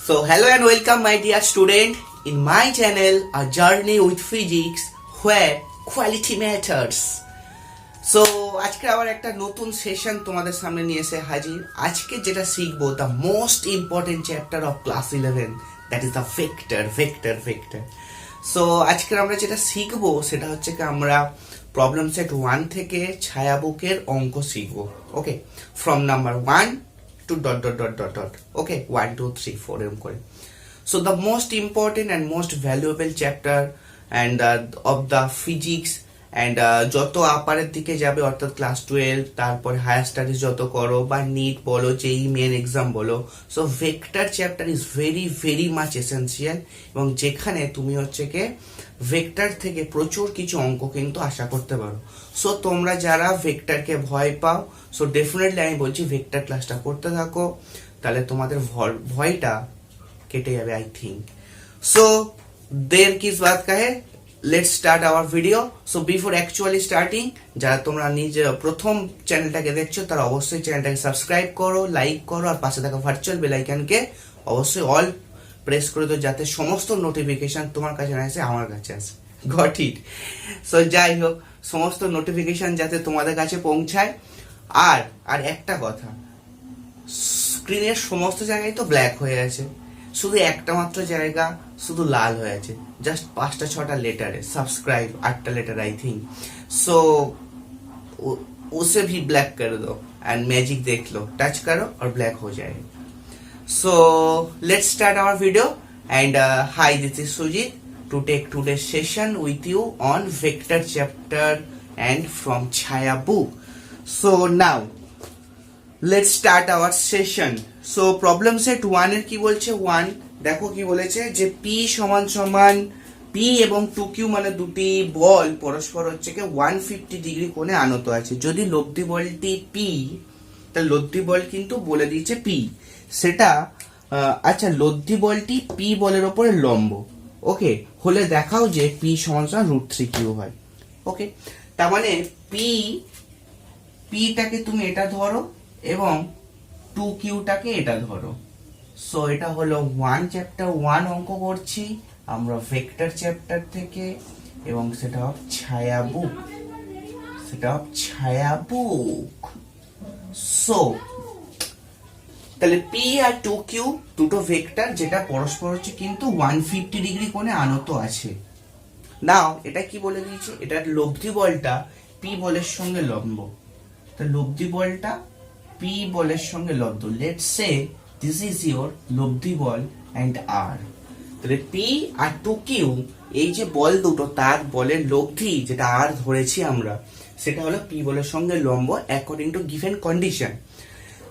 So hello and welcome my dear student in my channel A Journey with Physics where quality matters. So আজকে আবার একটা নতুন session তোমাদের সামনে নিয়ে এসে হাজির। আজকে যেটা শিখবো the most important chapter of class 11 that is the vector. So আজকে আমরা যেটা শিখবো সেটা হচ্ছে কি আমরা প্রবলেম সেট 1 থেকে ছায়াবুকের অঙ্ক শিখবো। ওকে, from number 1 to dot. Okay, 1 2 3 4 এরকম করে। So the most important and most valuable chapter and of the physics and যত আপারের দিকে যাবে অর্থাৎ ক্লাস 12 তারপরে হায়ার স্টাডিজ যত করো বা নিট বলো যেই মেন এক্সাম বলো, so vector chapter is very much essential এবং যেখানে তুমি হচ্ছে কি ভেক্টর থেকে প্রচুর কিছু অঙ্ক কিন্তু আশা করতে পারো। সো তোমরা যারা ভেক্টরকে ভয় পাও, সো ডেফিনেটলি আমি বলছি ভেক্টর ক্লাসটা করতে থাকো, তাহলে তোমাদের ভয়টা কেটে যাবে I think. So there kiss Baat কাহে, let's start our video. So before actually starting, যারা তোমরা নিজে প্রথম চ্যানেলটাকে দেখছো তারা অবশ্যই চ্যানেলটাকে সাবস্ক্রাইব করো, লাইক করো আর পাশে থাকা ভার্চুয়াল বেল আইকনকে অবশ্যই অল প্রেস করে দাও যাতে সমস্ত নোটিফিকেশন তোমার কাছে না আসে আমার কাছে আসে। Got it? সো যাই হোক, সমস্ত নোটিফিকেশন যাতে তোমাদের কাছে পৌঁছায়। আর একটা কথা, স্ক্রিনের সমস্ত জায়গায় তো ব্ল্যাক হয়ে আছে, শুধু একটা মাত্র জায়গা শুধু লাল হয়ে আছে, জাস্ট 5-6টা লেটারে सब्सक्राइब 8টা লেটার आई थिंक। सो उसे भी ब्लैक कर दो एंड मैजिक देख लो, टच करो और ब्लैक हो जाए। So let's start our video and hi, this is Sujit to take today session with you on vector chapter and from Chhaya book. So now let's start our session. So problem set 1 এর কি বলছে, 1 দেখো কি বলেছে যে P সমান সমান P এবং 2q মানে দুটি বল পরস্পর হচ্ছে কি 150 ডিগ্রি কোণে আনত আছে। যদি লব্ধি বলটি পি, তাহলে লব্ধি বল কিন্তু বলে দিয়েছে পি, সেটা আচ্ছা লব্ধি বলটি পি বলের উপরে লম্ব, ওকে, হলে দেখাও যে পি সমান সমান √3q হয়। ওকে, তার মানে পিটাকে তুমি এটা ধরো এবং 2qটাকে এটা ধরো। সো এটা হলো 1 চ্যাপ্টার 1 অঙ্ক করছি আমরা ভেক্টর চ্যাপ্টার থেকে এবং সেটা ছায়াবুক। সো তাহলে পি আর 2q দুটো ভেক্টর যেটা পরস্পর হচ্ছে কিন্তু 150 ডিগ্রি কোণে আনত আছে। নাও এটা কি বলে দিয়েছে, এটার লব্ধি বলটা পি বলের সঙ্গে লম্ব, তো লব্ধি বলটা পি বলের সঙ্গে লব্ধ। Let's say this is your লব্ধি বল and r। তাহলে p আর 2q এই যে বল দুটো তার বলের লব্ধি যেটা r ধরেছি আমরা, সেটা হলো p বলের সঙ্গে লম্ব অ্যাকর্ডিং টু গিভেন কন্ডিশন।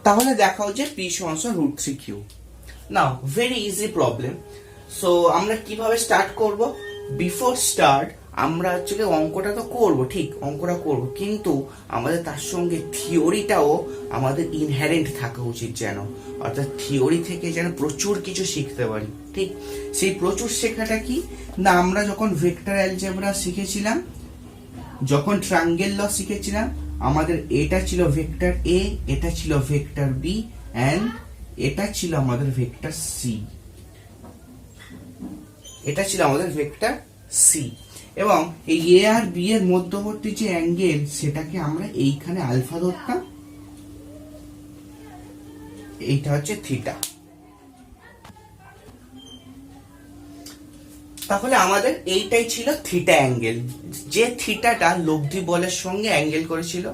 তাহলে দেখাও যে p সমান √3q। নাও ভেরি ইজি প্রবলেম। সো আমরা কিভাবে স্টার্ট করব, বিফোর স্টার্ট আমরা হচ্ছে অঙ্কটা তো করবো, ঠিক অঙ্কটা করবো, কিন্তু আমাদের তার সঙ্গে থিওরিটাও আমাদের ইনহেরেন্ট থাকা উচিত, যেন অর্থাৎ থিওরি থেকে যেন প্রচুর কিছু শিখতে পারি। ঠিক সেই প্রচুর শেখাটা কি না, আমরা যখন ভেক্টর অ্যালজেব্রা শিখেছিলাম, যখন ট্রায়াঙ্গেল ল শিখেছিলাম, আমাদের এটা ছিল ভেক্টর এ, এটা ছিল ভেক্টর বি এন্ড এটা ছিল আমাদের ভেক্টর সি, এটা ছিল আমাদের ভেক্টর সি। এবং এই এ আর বি এর মধ্যবর্তী যে অ্যাঙ্গেল সেটাকে আমরা এইখানে আলফা ধরতাম, এইটা হচ্ছে থিটা। তাহলে আমাদের এইটাই ছিল থিটা অ্যাঙ্গেল, যে থিটাটা লব্ধি বলের সঙ্গে অ্যাঙ্গেল করেছিল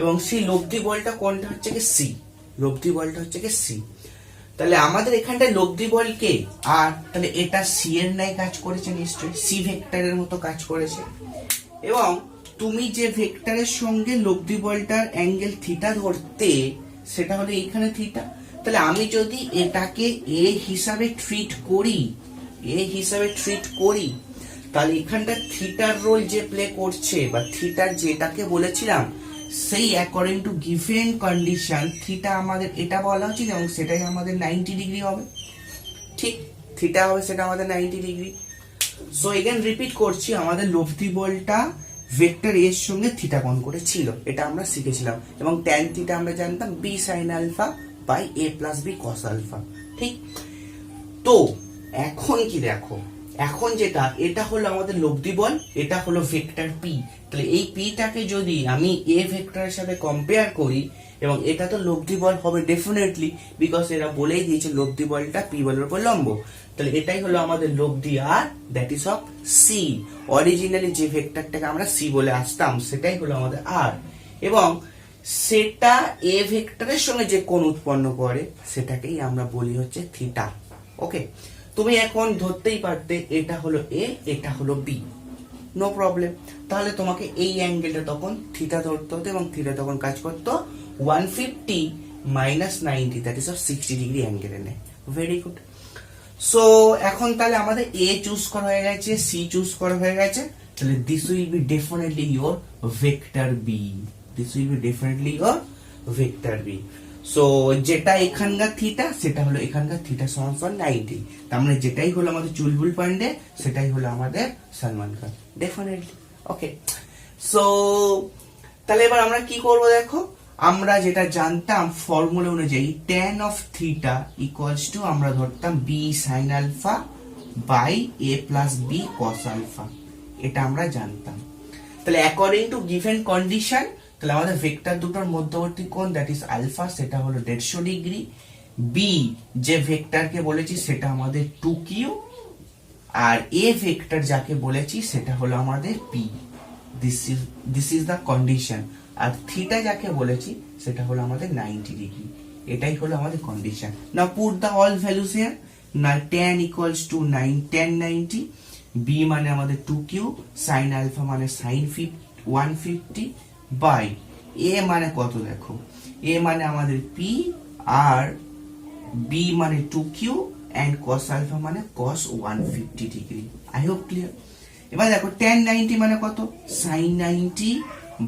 এবং সেই লব্ধি বলটা কোনটা হচ্ছে কি সি, লব্ধি বলটা হচ্ছে কি সি। তাহলে আমাদের এখানটায় লব্ধি বল কে আর, তাহলে এটা সি এর ন্যায় কাজ করেছে, নিশ্চয়ই সি ভেক্টরের মতো কাজ করেছে। এবং তুমি যে ভেক্টরের সঙ্গে লব্ধি বলটার অ্যাঙ্গেল থিটা ধরতে, সেটা হলো এইখানে থিটা। তাহলে আমি যদি এটাকে এ হিসাবে ট্রিট করি, তাহলে এখানটা থিটার রোল যে প্লে করছে বা থিটার যেটাকে বলেছিলাম, সেই according to given condition theta আমাদের এটা বলা উচিত এবং সেটাই আমাদের 90 ডিগ্রি হবে। ঠিক থিটা হবে সেটা আমাদের 90 ডিগ্রি। সো এগেন রিপিট করছি, আমাদের লব্ধি বলটা ভেক্টর এর সঙ্গে থিটা কোণ করে ছিল, এটা আমরা শিখেছিলাম। এবং ট্যান থিটা আমরা জানতাম b sin alpha by a plus b cos alpha. ঠিক তো এখন কি দেখো, এখন যেটা, এটা হলো আমাদের লব্ধি বল, এটা হলো ভেক্টর পি। তাহলে এই পিটাকে যদি আমি এ ভেক্টরের সাথে কম্পেয়ার করি, এবং এটা তো লব্ধি বল হবে ডেফিনেটলি, বিকজ এরা বলেই দিয়েছে লব্ধি বলটা পি বলের উপর লম্ব। তাহলে এটাই হলো আমাদের লব্ধি আর, that is of C. Originally যে ভেক্টরটাকে আমরা সি বলে আসতাম সেটাই হলো আমাদের আর, এবং সেটা এ ভেক্টরের সঙ্গে যে কোণ উৎপন্ন করে সেটাকেই আমরা বলি হচ্ছে থিটা। ওকে, তুমি এখন ধরতেই পারতে এটা হলো এ, এটা হলো বি, নো প্রবলেম। তাহলে তোমাকে এই অ্যাঙ্গেলটা তখন থিটা ধরতে হতো, এবং থিটা তখন কাজ করতো 150 minus 90, that is of 60 degree অ্যাঙ্গেলে নেয়। Very good. সো এখন তাহলে আমাদের এ চুজ করা হয়ে গেছে, সি চুজ করা হয়ে গেছে, তাহলে this will be definitely your vector B. This will be definitely your vector B. So যেটা এখানকার থিটা সেটা হলো এখানকার থিটা সমান 90, তার মানে যেটাই হলো আমাদের চুলবুল পান্ডে সেটাই হলো আমাদের সলমন খান, ডেফিনেটলি। ওকে, সো তাহলে এবার আমরা কি করব দেখো, আমরা যেটা জানতাম ফর্মুলা অনুযায়ী tan of theta equals to আমরা ধরতাম B sine alpha by A plus B cos alpha, এটা আমরা জানতাম। তাহলে অ্যাকর্ডিং টু গিভেন কন্ডিশন, তাহলে আমাদের ভেক্টর দুটোর মধ্যবর্তী কোণ দ্যাট ইজ আলফা, সেটা হলো 150 ডিগ্রি। বি যে ভেক্টরকে বলেছি সেটা আমাদের 2q, আর এ ভেক্টর যাকে বলেছি সেটা হলো আমাদের P. This is the condition. আর থিটা যাকে বলেছি সেটা হলো আমাদের 90 ডিগ্রি, এটাই হলো আমাদের condition. Now put the all values here. না tan ইকুয়ালস টু 10 90, বি মানে আমাদের 2q, সাইন আলফা মানে সাইন 150 বাই এ মানে কত দেখো, এ মানে আমাদের পি, আর বি মানে 2q, and cos alpha মানে cos 150 degree. I hope clear. এবার দেখো tan 90 মানে কত, sin 90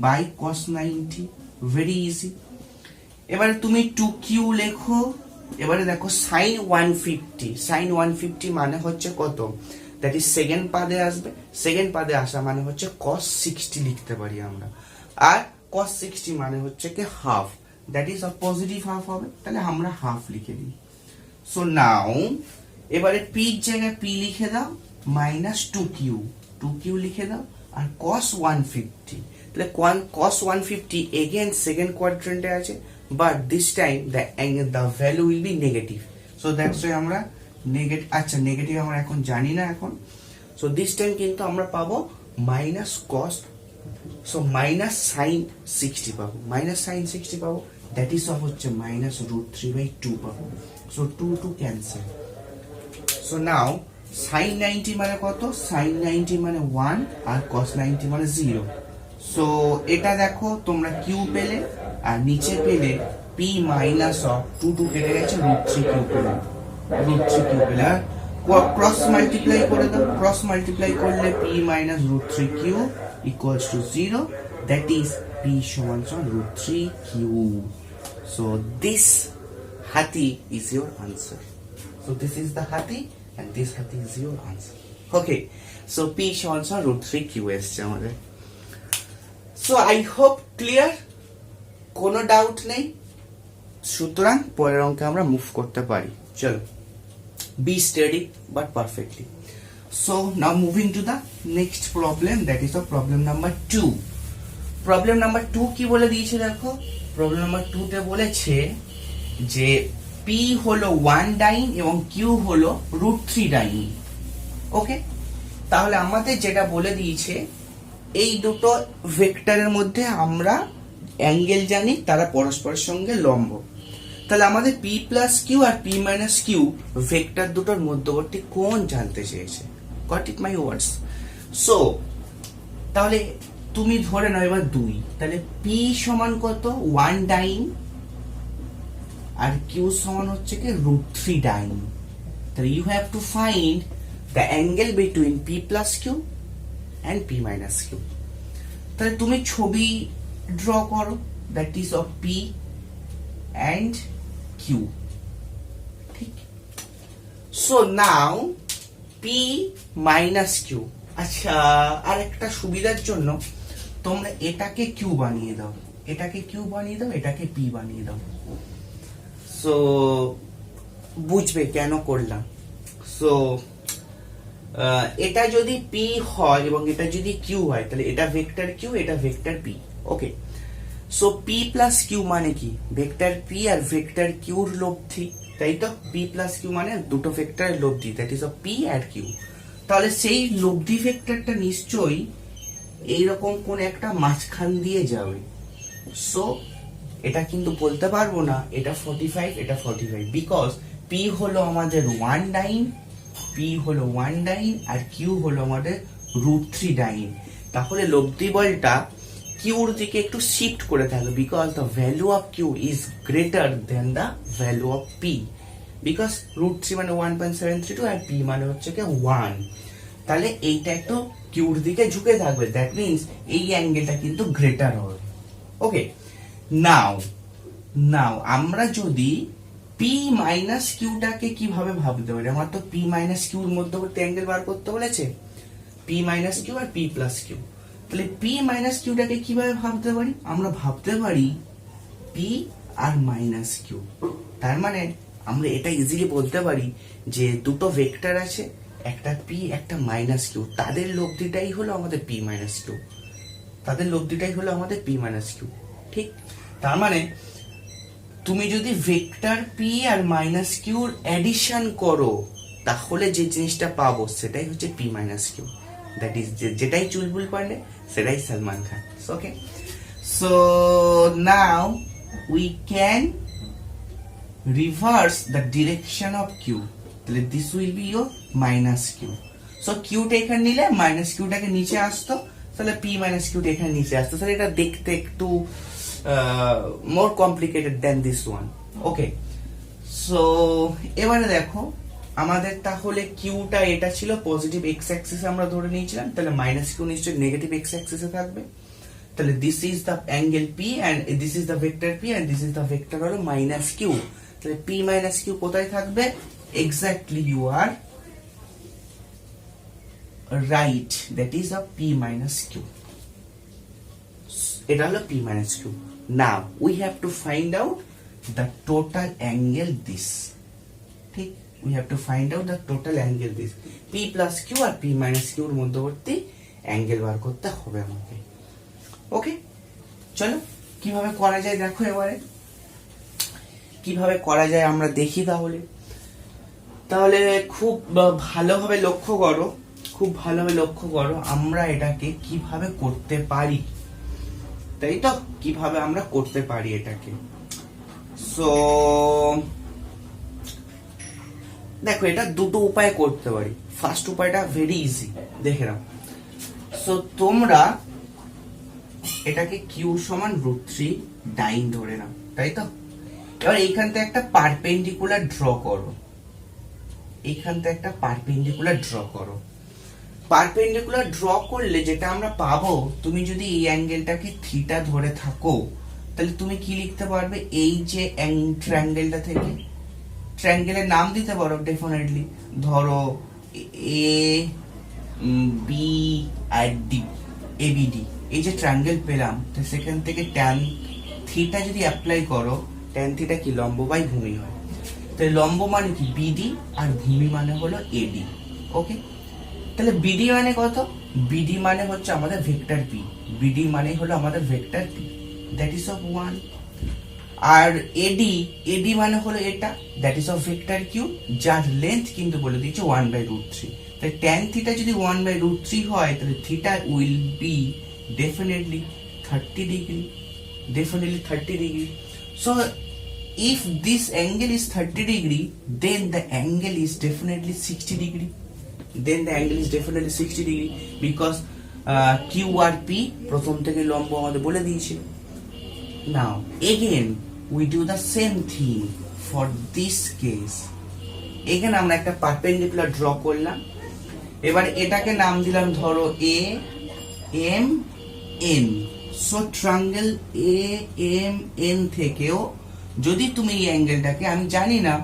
by cos 90, very easy. এবারে তুমি 2q লেখো, এবারে দেখো sin 150 মানে হচ্ছে কত, দ্যাট ইজ সেকেন্ড পাদে আসবে, সেকেন্ড পাদে আসা মানে হচ্ছে cos 60 লিখতে পারি আমরা, আর cos 60 মানে হচ্ছে কি half, that is of positive half হবে, তাহলে আমরা হাফ লিখে দিই। সো নাও এবারে পি এর জায়গায় পি লিখে দাও, মাইনাস 2q লিখে দাও, আর cos 150, তাহলে cos 150 এগেন সেকেন্ড কোয়াড্রেন্টে আছে, but this time the value will be negative. So that's why আমরা নেগেটিভ আমরা এখন জানি না এখন। সো দিস টাইম কিন্তু আমরা পাবো minus cos, so minus sine 60 পাবো, দ্যাট ইজ অফ হচ্ছে মাইনাস √3/2 পাবো। So 2 cancel. So now sine 90 মানে কত, সাইন 90 মানে 1, আর cos 90 মানে 0। সো এটা দেখো তোমরা কিউ পেলে, আর নিচে পেলে পি মাইনাস অফ 2 কেটে গেছে, √3q পেলে, আর ক্রস মাল্টিপ্লাই করে দাও, ক্রস মাল্টিপ্লাই করলে P minus √3q equals to 0, that is p সমান √3q. So this Hathi is your answer. So this is the Hathi and this Hathi is your answer. Okay, so p সমান √3q এসছে আমাদের। So I hope clear, কোনো doubt নেই। সুতরাং পরের অঙ্কে আমরা মুভ করতে পারি। চলো, be steady but perfectly. So now moving to the next problem, that is the problem number 2. Problem number 2 কি বলে দিয়েছে দেখো, problem number 2 তে বলেছে যে p হলো 1 ডাইন এবং q হলো √3 ডাইন। ওকে, তাহলে আমাদের যেটা বলে দিয়েছে এই দুটো ভেক্টরের মধ্যে আমরা অ্যাঙ্গেল জানি, তারা পরস্পরের সঙ্গে লম্ব। তাহলে আমাদের p প্লাস কিউ আর p মাইনাস কিউ ভেক্টর দুটোর মধ্যবর্তী কোণ জানতে চেয়েছে। Goat it my words? So তাহলে তুমি ধরে নাও এবার 2, তাহলে p সমান কত, 1 ডাইন, আর q সমান হচ্ছে কি √3 ডাইন। তাহলে you have to find the angle between p plus Q and p minus q. তাহলে তুমি ছবি ড্র করো, that is of p and q, ঠিক। So now p minus q, আচ্ছা আরেকটা সুবিধার জন্য তোমরা এটাকে q বানিয়ে দাও, এটাকে p বানিয়ে দাও। সো বুঝবে কেন করলাম। সো এটা যদি পি হয় এবং এটা যদি কিউ হয় তাহলে এটা ভেক্টর কিউ, এটা ভেক্টর পি। ওকে, সো পি প্লাস কিউ মানে কি? ভেক্টর পি আর ভেক্টর কিউর লব্ধি, তাই তো? পি প্লাস কিউ মানে দুটো ভেক্টরের লব্ধি, দ্যাট ইজ অফ পি আর কিউ। তাহলে সেই লব্ধি ভেক্টরটা নিশ্চয়ই এইরকম কোন একটা মাঝখান দিয়ে যাবে। সো এটা কিন্তু বলতে পারবো না এটা 45 এটা 45, বিকজ পি হলো আমাদের 1 ডাইন, পি হলো 1 ডাইন আর কিউ হলো আমাদের √3 ডাইন। তাহলে লব্ধি বলটা কিউর দিকে একটু শিফট করে থাকবে, because the value of Q is greater than the value of P, because √3 মানে 1.732 আর পি মানে হচ্ছে কি 1। তাহলে এইটা একটু কিউর দিকে ঝুঁকে থাকবে, দ্যাট মিনস এই অ্যাঙ্গেলটা কিন্তু গ্রেটার হবে। ওকে, নাও আমরা যদি পি মাইনাস কিউটাকে কিভাবে ভাবতে পারি? আমার তো পি মাইনাস কিউর মধ্যবর্তী অ্যাঙ্গেল বার করতে বলেছে, পি মাইনাস কিউ আর পি প্লাস কিউ। তাহলে পি মাইনাস কিউটাকে কিভাবে ভাবতে পারি? আমরা ভাবতে পারি পি আর মাইনাস কিউ। তার মানে আমরা এটা ইজিলি বলতে পারি যে দুটো ভেক্টর আছে, একটা পি একটা মাইনাস কিউ, তাদের লব্ধিটাই হলো আমাদের পি মাইনাস কিউ, তাদের লব্ধিটাই হলো আমাদের পি মাইনাস কিউ। ঠিক, তার মানে তুমি যদি ভেক্টর পি আর মাইনাস কিউর এডিশন করো তাহলে যে জিনিসটা পাবো সেটাই হচ্ছে P minus Q, that is যেটাই চুলবুল পান্ডে সেটাই Salman Khan. Okay, so now we can reverse the direction of q, তাহলে this will be your minus q. so q টা এখানে নিলে মাইনাস q টাকে নিচে আসতো, তাহলে p minus q টা এখানে নিচে আসতো। তাহলে এটা দেখতে একটু more complicated than this one. Okay, so এবারে দেখো আমাদের তাহলে কিউটা এটা ছিল পজিটিভ এক্স অ্যাক্সিস আমরা ধরে নিয়েছিলাম, তাহলে মাইনাস কিউ নিশ্চয়ই নেগেটিভ এক্স অ্যাক্সিসে থাকবে। তাহলে this is the angle P and this is the vector P and this is the vector হলো মাইনাস কিউ। তাহলে পি মাইনাস কিউ কোথায় থাকবে? Exactly you are right, that is of P minus Q. এটা হলো P minus Q. Now we have to find out the total angle this. ঠিক, we have to find out the total angle this. P plus Q আর P minus কিউর মধ্যবর্তী angle বার করতে হবে আমাকে। ওকে, চলো কিভাবে করা যায় দেখো, এবারে কিভাবে করা যায় আমরা দেখি। তাহলে খুব ভালোভাবে লক্ষ্য করো, খুব ভালোভাবে লক্ষ্য করো আমরা এটাকে কিভাবে করতে পারি, তাই তো? কিভাবে আমরা করতে পারি এটাকে। সো দেখো এটা দুটো উপায় করতে পারি। ফার্স্ট উপায়টা ভেরি ইজি, দেখে নাও। সো তোমরা এটাকে কিউ সমান √3 ডাইন ধরে নাও, তাই তো? এবার এইখান থেকে একটা পারপেন্ডিকুলার ড্র করো, এইখান থেকে একটা পারপেন্ডিকুলার ড্র করো। পারপেন্ডিকুলার ড্র করলে যেটা আমরা পাবো, তুমি যদি এই অ্যাঙ্গেলটাকে থিটা ধরে থাকো তাহলে তুমি কি লিখতে পারবে? এই যে ট্রায়াঙ্গেলটা থেকে, ট্রায়াঙ্গেলের নাম দিতে পারো ডেফিনেটলি, ধরো A B R D, ABD, এই যে ট্রায়াঙ্গেল পেলাম, তো সেখান থেকে ট্যান থিটা যদি অ্যাপ্লাই করো, ট্যান থিটা কি লম্ব বাই ভূমি হয়। তাহলে লম্ব মানে কি? বিডি আর ভূমি মানে হলো এডি। ওকে, তাহলে বিডি মানে কত? বিডি মানে হচ্ছে আমাদের ভেক্টর পি, বিডি মানে হলো আমাদের vector P, that is of 1। আর এডি, এডি মানে হলো এটা, that is of vector Q, যার লেন্থ কিন্তু বলে দিয়েছে 1/√3। তাহলে ট্যান থিটা যদি 1/√3 হয় তাহলে theta will be definitely 30 degree, definitely 30 degree. So if this angle is 30 degree, then the angle is definitely 60 degree, then the angle is definitely 60 degree, because Q আর P প্রথম থেকে লম্ব আমাদের বলে দিয়েছে। Now again we do the same thing for this case. এখানে আমরা একটা পারপেন্ডিকুলার ড্র করলাম, এবার এটাকে নাম দিলাম ধরো A M N. So triangle A M N থেকেও যদি তুমি এই অ্যাঙ্গেলটাকে, আমি জানি না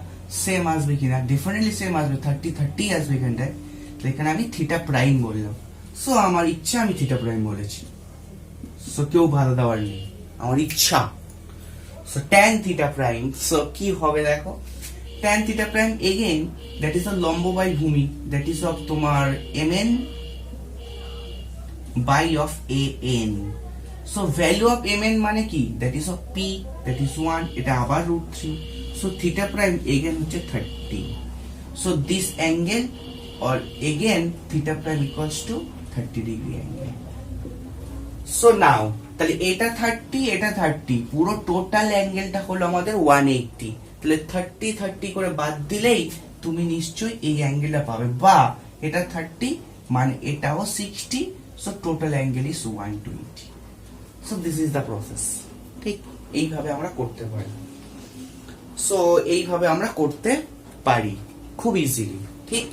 সেম আসবে কিনা, ডেফিনেটলি সেম আসবে, 30 আসবে এখানটায়, তো এখানে আমি থিটা প্রাইম বললাম। সো আমার ইচ্ছা আমি থিটা প্রাইম বলেছি, সো কেউ বাধা দেওয়ার নেই, আমার ইচ্ছা। So tan theta prime, so কি হবে দেখো, tan theta prime again that is a লম্ব by ভূমি that is of তোমার mn by of an. So value of mn মানে কি, that is of p, that is 1, এটা আবার √3. So theta prime again হচ্ছে 30. So this angle or again theta prime equals to 30 degree angle. So now তাহলে এটা 30 এটা 30, পুরো total অ্যাঙ্গেলটা হলো আমাদের 180. তাহলে 30 30 করে বাদ দিলেই তুমি নিশ্চয়ই এই অ্যাঙ্গেলটা পাবে, বা এটা 30 মানে এটাও 60. So total angle is 120. So this is the process. ঠিক এইভাবে আমরা করতে পারি. সো এইভাবে আমরা করতে পারি খুব ইজিলি. ঠিক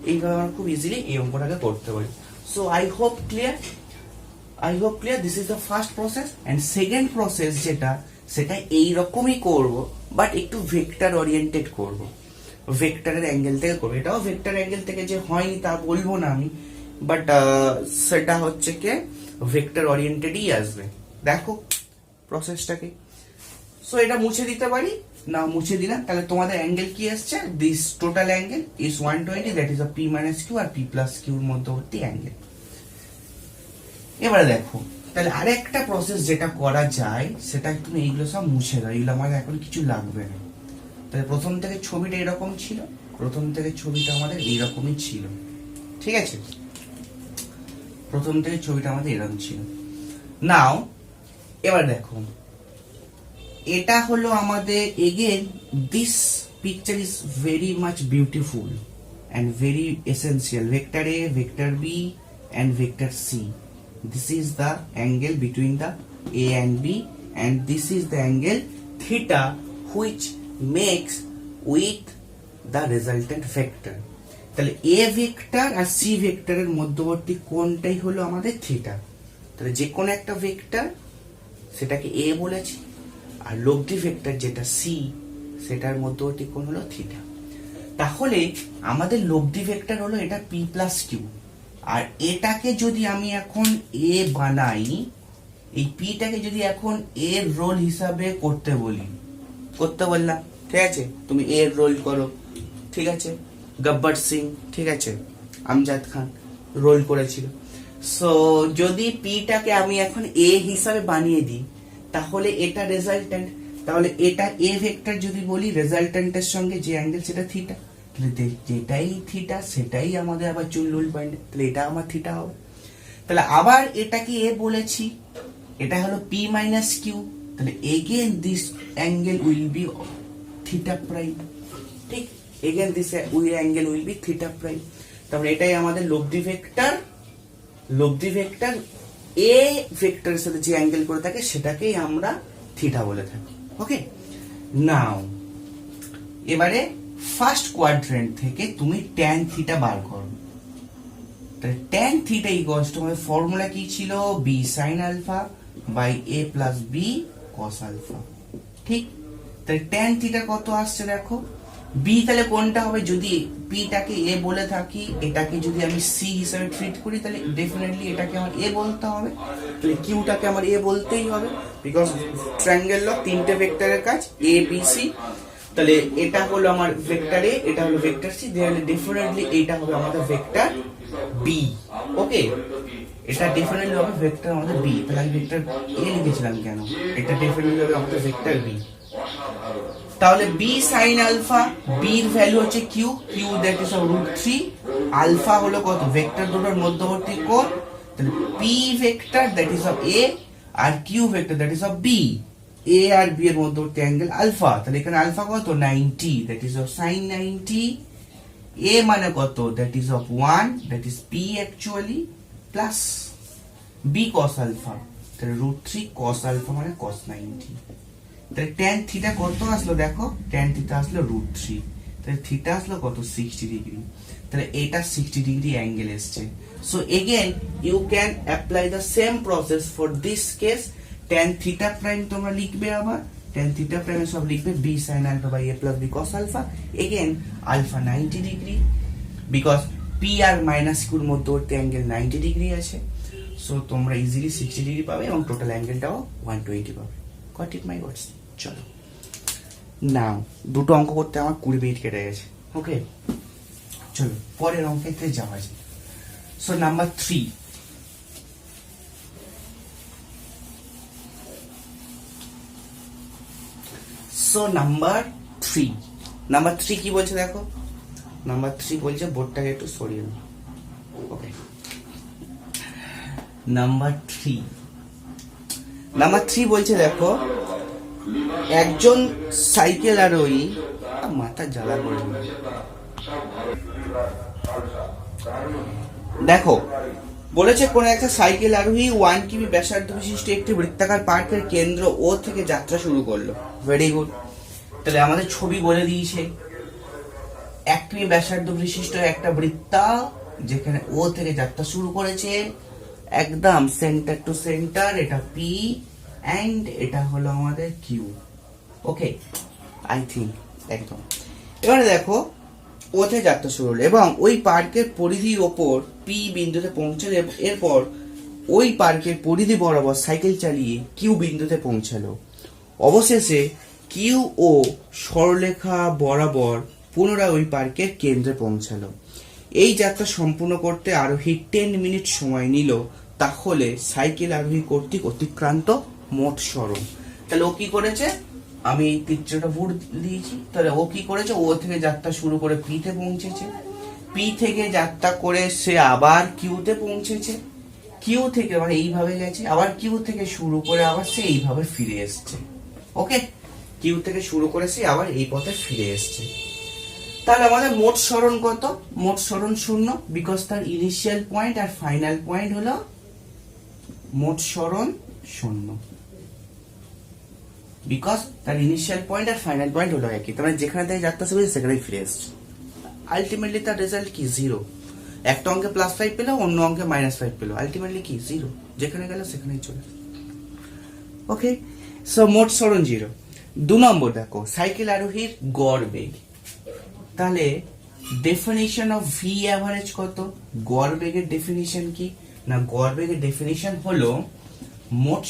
এইভাবে আমরা খুব ইজিলি এই অঙ্কটাকে করতে পারি. So I hope clear. This is the first process. And second process যেটা, সেটা এইরকমই করব, বাট একটু ভেক্টর ওরিয়েন্টেড করব, ভেক্টরের অ্যাঙ্গেল থেকে করবো. এটাও ভেক্টর অ্যাঙ্গেল থেকে যে হয়নি তা বলবো না আমি, বাট সেটা হচ্ছে কি ভেক্টর ওরিয়েন্টেডই আসবে. দেখো প্রসেসটাকে. সো এটা মুছে দিতে পারি না, মুছে দিলাম. তাহলে তোমাদের অ্যাঙ্গেল কি আসছে, this total angle is 120, that is a p minus Q আর p প্লাস কিউর মধ্যবর্তী অ্যাঙ্গেল. এবারে দেখো, তাহলে আরেকটা প্রসেস যেটা করা যায় সেটা তুমি এইগুলো সব মুছে দাও, এগুলো আমার এখন কিছু লাগবে না. তাহলে প্রথম থেকে ছবিটা এরকম ছিল, প্রথম থেকে ছবিটা আমাদের এইরকমই ছিল. ঠিক আছে, প্রথম থেকে ছবিটা আমাদের এরকম ছিল. নাও এবার দেখো, এটা হলো আমাদের again this picture is very much beautiful and very essential. Vector A, vector B and vector C. This is the angle between the A and B, and this is the angle theta which makes with the resultant vector. তাহলে A vector R C ভেক্টরের মধ্যবর্তী কোণটাই হলো আমাদের theta. তাহলে যে কোনো একটা vector সেটাকে A বলেছি, আর লব্ধি ভেক্টর যেটা C সেটার মধ্যবর্তী কোণ হলো থিটা. তাহলে আমাদের লব্ধি ভেক্টর হলো এটা p প্লাস কিউ, আর এটাকে যদি আমি এখন a বানাই, এই পিটাকে যদি এখন a এর রোল হিসাবে করতে বললাম, ঠিক আছে, তুমি a এর রোল করো, ঠিক আছে, গব্বর সিং, ঠিক আছে, আমজাদ খান রোল করেছিল. সো যদি পিটাকে আমি এখন a হিসাবে বানিয়ে দিই, তাহলে এটা রেজাল্টেন্ট. তাহলে এটা a ভেক্টর যদি বলি, রেজাল্টেন্টের সঙ্গে যে অ্যাঙ্গেল সেটা থিটা, যেটাই থিটা সেটাই আমাদের আবার চুল পয়েন্ট, তাহলে এটা আমার থিটা হবে. তাহলে আবার এটাকে এ বলেছি, এটা হলো পি মাইনাস কিউ, তাহলে again this angle will be theta prime. ঠিক, again this angle will be theta prime. তারপরে এটাই আমাদের লব্ধি ভেক্টর এ ভেক্টরের সাথে যে অ্যাঙ্গেল করে থাকে সেটাকেই আমরা থিটা বলে থাকি. ওকে, নাও এবারে ফার্স্ট কোয়াড্রেন্ট থেকে তুমি ট্যান থিটা বার করো. তাহলে ট্যান থিটা ইকুয়ালস টু আমাদের ফর্মুলা কি ছিল, B sine alpha by A plus B cos alpha. ঠিক, তাহলে ট্যান থিটা কত আসছে দেখো, বি তাহলে কোনটা হবে, যদি পিটাকে এ বলে থাকি, এটাকে যদি আমি সি হিসেবে ট্রিট করি, তাহলে ডেফিনেটলি এটাকে আমার এ বলতে হবে. তাহলে কিউটাকে আমার এ বলতেই হবে, বিকজ ট্রায়াঙ্গেল ল, তিনটে ভেক্টরের কাজ এ বি সি. তাহলে এটা হলো আমার ভেক্টর এ, এটা হলো ভেক্টর সি, তাহলে ডেফিনেটলি এটা হবে আমাদের ভেক্টর বি. ওকে, এটা ডেফিনেটলি হবে ভেক্টর আমাদের বি. তাহলে আমি ভেক্টর এ লিখেছিলাম কেন, এটা ডেফিনেটলি হবে আমাদের ভেক্টর বি. তাহলে বি সাইন আলফা, বি এর ভ্যালু হচ্ছে Q, Q that is √3, alpha হলো কত, ভেক্টর দুটোর মধ্যবর্তী কোণ. তাহলে P vector that is of A আর Q vector that is of B, A আর বি এর মধ্যবর্তী অ্যাঙ্গেল আলফা. তাহলে এখানে আলফা কত, 90, that is of sine 90. A মানে কত, that is of 1, that is P actually, plus B cos alpha, তাহলে √3 কস আলফা মানে কস 90. তাহলে ট্যান থিটা কত আসলো দেখো, ট্যান থিটা আসলো √3, তাহলে থিটা আসলো কত, 60 ডিগ্রি. তাহলে এটা 60 ডিগ্রি অ্যাঙ্গেল এসছে. So again you can apply the same process for this case. Tan theta prime তোমরা লিখবে, আবার ট্যান থিটা প্রাইম সব লিখবে B sine alpha by A plus B cos alpha. Again alpha 90 degree, because P আর minus কিউর মধ্যবর্তী angle 90 degree আছে. So তোমরা ইজিলি 60 ডিগ্রি পাবে এবং টোটাল অ্যাঙ্গেলটাও 120 পাবে. Got it my gods. চলো নাও দুটো অঙ্ক করতে আমার 20 মিনিট কেটে গেছে। ওকে, চলো পরের অঙ্কেতে যাওয়া যায়। সো নাম্বার 3, নাম্বার 3 কি বলছে দেখো। নাম্বার 3 বলছে, বোর্ডটাকে একটু সরিয়ে নাও। ওকে, নাম্বার 3 বলছে দেখো, একজন সাইকেল আরোহী, মাথা জ্বালা করে দিল। দেখো বলেছে কোন একটা সাইকেল আরোহী 1 কিমি ব্যাসার্ধ বিশিষ্ট একটি বৃত্তাকার পার্কের কেন্দ্র ও থেকে যাত্রা শুরু করলো। Very good. তাহলে আমাদের ছবি বলে দিয়েছে 1 কিমি ব্যাসার্ধ বিশিষ্ট একটা বৃত্তা যেখানে ও থেকে যাত্রা শুরু করেছে, একদম সেন্টার টু সেন্টার, এটা পি এন্ড এটা হলো আমাদের কিউ। ওকে, আই থিঙ্ক একদম। এবারে দেখো ওতে যাত্রা শুরু হলো এবং ওই পার্কের পরিধির ওপর পি বিন্দুতে পৌঁছালো, এরপর ওই পার্কের পরিধি বরাবর সাইকেল চালিয়ে কিউ বিন্দুতে পৌঁছালো। অবশেষে কিউ ও সরলরেখা বরাবর পুনরায় ওই পার্কের কেন্দ্রে পৌঁছালো। এই যাত্রা সম্পূর্ণ করতে আরোহী 10 মিনিট সময় নিল। তাহলে সাইকেল আরোহী কর্তৃক অতিক্রান্ত মোট সরণ। তাহলে ও কি করেছে, আমি এই পিকচারটা ভুল দিয়েছি। তাহলে ও কি করেছে, ও থেকে যাত্রা শুরু করে পি তে পৌঁছেছে, পি থেকে যাত্রা করে সে আবার কিউতে পৌঁছেছে, কিউ থেকে মানে এইভাবে গেছে, আবার কিউ থেকে শুরু করে আবার সে এইভাবে ফিরে এসছে। ওকে, কিউ থেকে শুরু করে সে আবার এই পথে ফিরে এসছে। তাহলে আমাদের মোট সরণ কত? মোট সরণ 0, বিকজ তার ইনিশিয়াল পয়েন্ট আর ফাইনাল পয়েন্ট হলো, মোট সরণ 0, বিকজ তার ইনিশিয়াল পয়েন্ট আর ফাইনাল পয়েন্ট হলো একই। তার মানে যেখানে থেকে যাত্রা শুরু হয়েছে সেখানেই ফিরে এসছে। আলটিমেটলি তার রেজাল্ট কি? 0। একটা অঙ্কে +5 পেলো, অন্য অঙ্কে -5 পেলো, আলটিমেটলি কি? 0। যেখানে গেল সেখানেই চলে। ওকে, সো মোট সরণ 0। 2 নম্বর দেখো, সাইকেল আরোহীর গড় বেগ। তাহলে ডেফিনিশন অফ ভি অ্যাভারেজ কত? গড় বেগের ডেফিনিশন কি না, গড় বেগের ডেফিনিশন হলো মোট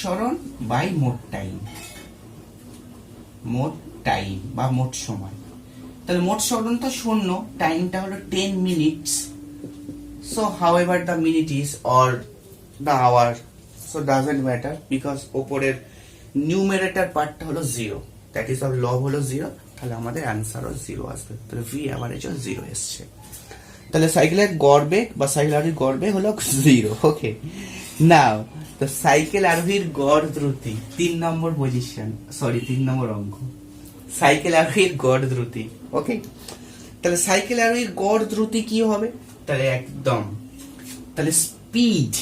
সরণ বাই মোট টাইম বা মোট সময়। তাহলে মোট সরণ তো 0, টাইমটা হলো 10 minutes. So however the minute is or the hour, so doesn't matter, because ওপরের নিউমারেটর পার্টটা হলো 0, দ্যাট ইজ অফ লব হলো 0। তাহলে আমাদের অ্যান্সারও 0 আসবে। তাহলে ভি অ্যাভারেজও 0 এসছে। তাহলে সাইকেলের গড় বেগ বা সাইকেল আরোহীর গড় বেগ হলো 0। ওকে, নাও তো সাইকেল আরোহীর গড় দ্রুতি 3 নম্বর পজিশন, 3 নম্বর অঙ্ক, সাইকেল আরোহীর গড় দ্রুতি। ওকে, তাহলে সাইকেল আরোহীর গড় দ্রুতি কি হবে? তাহলে একদম, তাহলে স্পিড,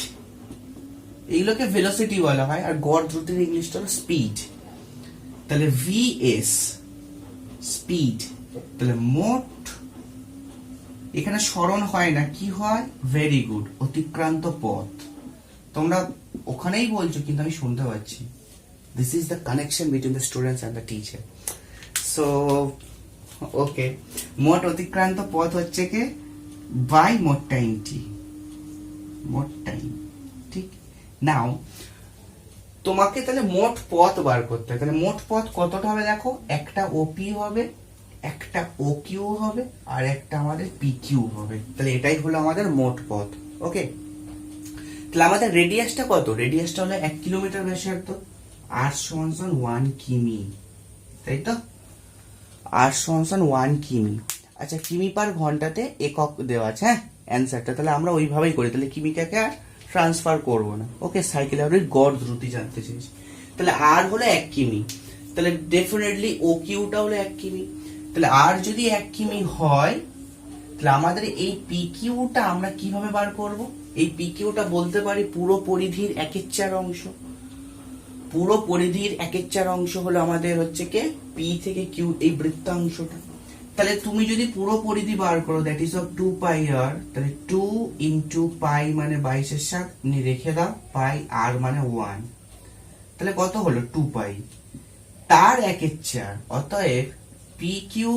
এইগুলোকে ভেলোসিটি বলা হয়, আর গড় দ্রুতির ইংলিশটা হলো স্পিড। তাহলে ভিএস স্পিড। তাহলে মোট, এখানে সরণ হয় না, কি হয়? ভেরি গুড, অতিক্রান্ত পথ। তোমরা ওখানেই বলছো কিন্তু আমি শুনতে পাচ্ছি। This is the connection between the students and the teacher. So okay, মোট অতিক্রান্ত পথ হচ্ছে কি বাই মোট টাইম টি, মোট টাইম। ঠিক, নাও তোমাকে তাহলে মোট পথ বার করতে হবে। তাহলে মোট পথ কতটা হবে দেখো, একটা ওপি হবে, একটা ও কিউ হবে, আর একটা আমাদের পি কিউ হবে। তাহলে এটাই হলো আমাদের মোট পথ। ওকে, তাহলে আমাদের রেডিয়াসটা কত? রেডিয়াসটা হলো 1 কিলোমিটার ব্যাসার্ধ, r = 1 কিমি, তাই তো? r = 1 কিমি। আচ্ছা, কিমি পার ঘন্টাতে একক দেওয়া আছে, হ্যাঁ অ্যান্সারটা। তাহলে আমরা ওইভাবেই করি, তাহলে কিমিটাকে আর ট্রান্সফার করবো না। ওকে, সাইকেল আরোহীর গড় দ্রুতি জানতে চেয়েছি। তাহলে আর হলো 1 কিমি, তাহলে ডেফিনেটলি ও কিউটা হলো 1 কিমি। তাহলে আর যদি 1 কিমি হয়, তাহলে আমাদের এই পি কিউটা আমরা কিভাবে বার করব? এই পি কিউটা বলতে পারি পুরো পরিধির 1/4 অংশ। পুরো পরিধির 1/4 অংশ হলো আমাদের হচ্ছে কি পি থেকে কিউ, এই বৃত্তাংশটা। তাহলে তুমি যদি পুরো পরিধি বার করো, দ্যাট ইজ অফ 2 পাই আর, তাহলে 2 ইন্টু পাই মানে 22/7 রেখে দাও, পাই আর মানে 1, তাহলে কত হলো 2 পাই, তার 1/4। অতএব পি কিউ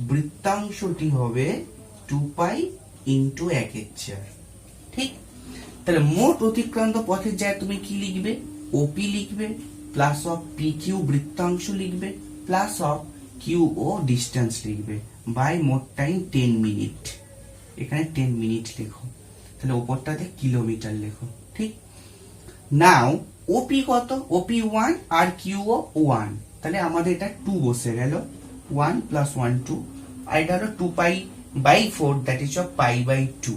বৃত্তাংশটি হবে 2 পাই ইন্টু 1/4। ঠিক, তাহলে মোট অতিক্রান্ত পথের জায়গায় তুমি কি লিখবে? ওপি লিখবে, প্লাস অফ পি কিউ বৃত্তাংশ লিখবে, plus of Q O distance লিখবে, বাই মোট টাইম 10 মিনিট। এখানে 10 মিনিট লেখো, তাহলে ওপরটাতে কিলোমিটার লেখো, ঠিক। নাও ওপি কত? ওপি 1 আর কিউ ও 1, তাহলে আমাদের এটা 2 বসে গেল, 1 প্লাস 1 2, আর এটা হলো 2 pi by 4, that is of pi by 2।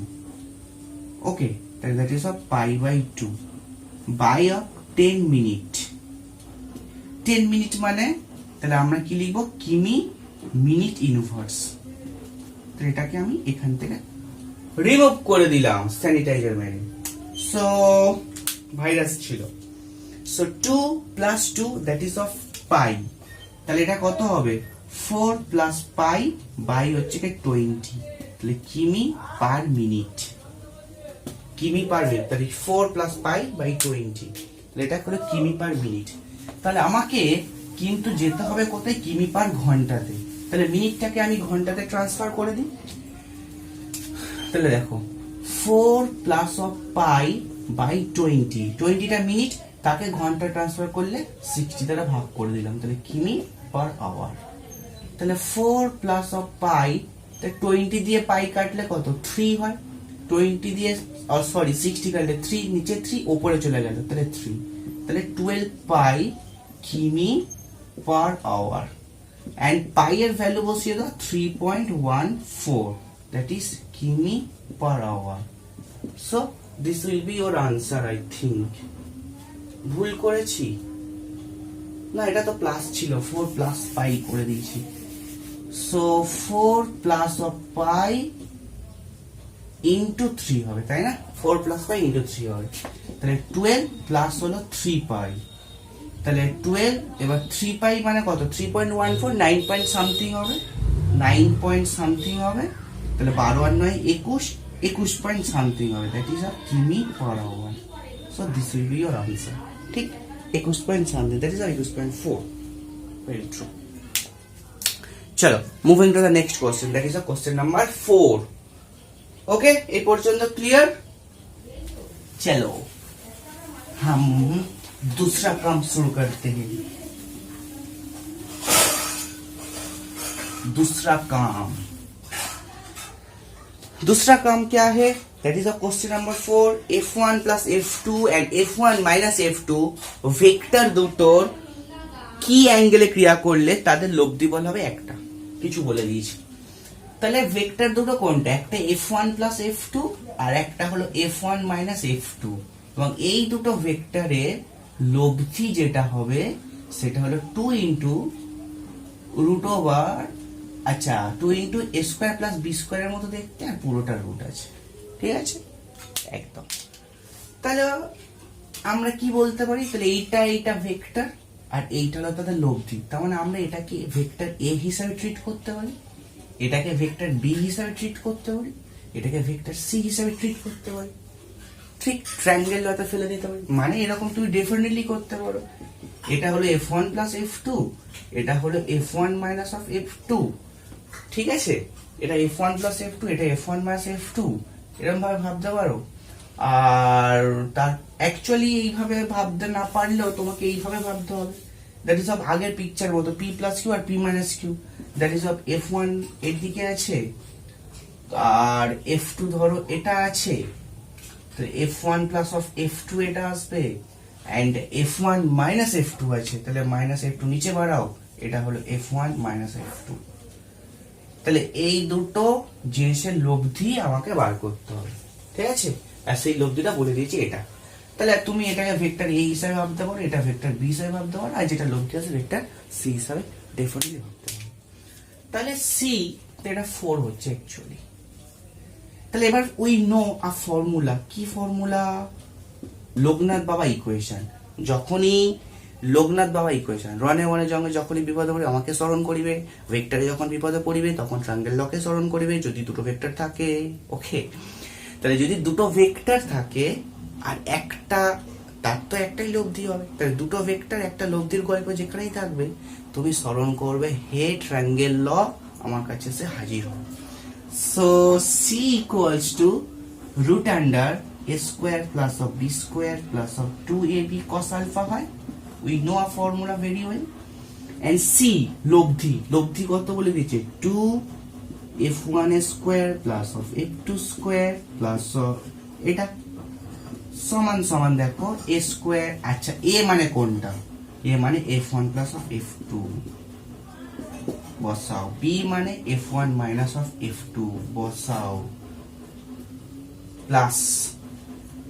Okay, তাহলে that is of pi by 2 by of 10 minute. 10 minute মানে তাহলে আমরা কি লিখবো? কিমি মিনিট ইনভার্স। তো এটাকে আমি এখান থেকে রিমুভ করে দিলাম স্যানিটাইজার মেরে। সো ভাইরাস ছিল। So 2 plus 2 that is of পাই, তাহলে এটা কত হবে? 4 প্লাস পাই বাই হচ্ছে কি 20, তাহলে কিমি পার মিনিট। কিমি পার মিনিট, তাহলে 4 প্লাস পাই বাই 20, তাহলে এটা হলো কিমি পার মিনিট। তাহলে আমাকে কিন্তু যেতে হবে কোথায়? কিমি পার ঘন্টাতে। তাহলে মিনিটটাকে আমি ঘন্টাতে ট্রান্সফার করে দিই। তাহলে দেখো 4 প্লাস অফ পাই বাই 20, 20টা মিনিট, তাকে ঘন্টা ট্রান্সফার করলে 60 দ্বারা ভাগ করে দিলাম, তাহলে কিমি পার আওয়ার। তাহলে 4 প্লাস অফ পাই, 20 দিয়ে পাই কাটলে কত? 3 হয়। 20 দিয়ে সরি 60 কাটলে 3, নিচে 3, উপরে চলে গেল, তাহলে 3, তাহলে 12 পাই কিমি পার আওয়ার। এন্ড পাই এর ভ্যালু বসিয়ে দাও 3.14, that is কিমি per hour. So this will be your answer, I think. ভুল করেছি না? এটা তো প্লাস ছিল, 4 প্লাস পাই করে দিয়েছি। So 4 plus of pi into 3 হবে, তাই না? 4 প্লাস পাই ইন্টু 3 হবে, তাহলে 12 প্লাস হলো 3 পাই, তাহলে 12, এবার 3 পাই মানে কত? 3.14, 9 পয়েন্ট সামথিং হবে, 9 পয়েন্ট সামথিং হবে, তাহলে 12 আর 9 21, 21 পয়েন্ট সামথিং হবে, দ্যাট ইজ আর কিমি per hour. So this will be your answer, ঠিক। 21 পয়েন্ট সামথিং, দ্যাট ইজ আর 21.4, ভেরি ট্রু। চলো, moving to the next question, that is a question number 4। Okay, ये पॉइंट क्लियर। चलो हम दूसरा काम शुरू करते हैं। दूसरा काम क्या है? That is a question number 4। f1 plus f2 and f1 minus f2 vector দুটোর কি অ্যাঙ্গেলে ক্রিয়া করলে তাদের লব্ধি বল হবে একটা, কিছু বলে দিয়েছি। তাহলে ভেক্টর দুটো কোনটা? একটা f1 প্লাস f2 আর একটা হলো f1 মাইনাস f2, এবং এই দুটো ভেক্টরের লব্ধি যেটা হবে সেটা হলো 2 ইন্টু রুট ওভার, আচ্ছা 2 into a square plus b স্কোয়ারের মতো দেখতে, আর পুরোটা রুট আছে, ঠিক আছে একদম। তাহলে আমরা কি বলতে পারি? তাহলে এইটা ভেক্টর আর এইটা হলো তাদের লব্ধি, তার মানে আমরা এটাকে ভেক্টর a হিসাবে ট্রিট করতে পারি, এটাকে ভেক্টর বি হিসাবে ট্রিট করতে পারি, এটাকে ভেক্টর সি হিসাবে ট্রিট করতে পারি, ঠিক। ট্রায়াঙ্গেল লতে ফেলে দিতে পারি, মানে এরকম তুমি ডেফিনেটলি করতে পারো। এটা হলো f1 প্লাস f2, এটা হলো f1 মাইনাস অফ f2, ঠিক আছে। এটা f1 প্লাস f2, এটা f1 মাইনাস f2, এরকম ভাবে ভাবতে পারো। আর তার অ্যাকচুয়ালি এইভাবে ভাবতে না পারলেও তোমাকে এইভাবে ভাবতে হবে, দ্যাট ইজ অফ আগের পিকচার মতো p প্লাস কিউ আর p minus Q, that is of f1 এর দিকে আছে আর f2 ধরো এটা আছে, তো f1 প্লাস অফ f2 এটা আসবে, এন্ড f1 মাইনাস f2 আছে, তাহলে মাইনাস f2 নিচে বাড়াও, এটা হলো f1 মাইনাস f2। তাহলে এই দুটো জিনিসের লব্ধি আমাকে বার করতে হবে, ঠিক আছে। আর সেই লব্ধিটা বলে দিয়েছি এটা। তাহলে তুমি এটাকে ভেক্টর a হিসাবে ভাবতে পারো, এটা ভেক্টর b হিসাবে ভাবতে পারো, আর যেটা লব্ধি আছে ভেক্টর c হিসাবে ডেফিনেটলি ভাবতে পারো। তাহলে c এটা 4 হচ্ছে অ্যাকচুয়ালি। তাহলে এবার উই নো আ ফর্মুলা, কি ফর্মুলা? লোকনাথ বাবা ইকুয়েশন। যখনই লোকনাথ বাবা ইকুয়েশন, রনে ওয়ানে জঙ্গে যখনই বিপদে পড়ে আমাকে স্মরণ করিবে, ভেক্টরে যখন বিপদে পড়িবে তখন ট্রায়াঙ্গেল লকে স্মরণ করিবে, যদি দুটো ভেক্টর থাকে। ওকে, তাহলে যদি দুটো ভেক্টর থাকে আর একটা, তার তো একটাই লব্ধি হবে, তাহলে দুটো ভেক্টর একটা লব্ধির গল্প যেখানেই থাকবে তুমি স্মরণ করবে হে ট্রায়াঙ্গেল ল, আমার কাছে এসে হাজির হবে। So C equals to root under a square plus of b square plus of 2ab cos alpha হয়, we know a formula very well. And C লব্ধি কত বলে দিয়েছে, 2f1 square plus of f2 square plus of এটা সমান সমান দেখো a square. আচ্ছা a মানে কোনটা, a মানে f1 প্লাস অফ f2 বসাও, b মানে f1 মাইনাস অফ f2 বসাও, plus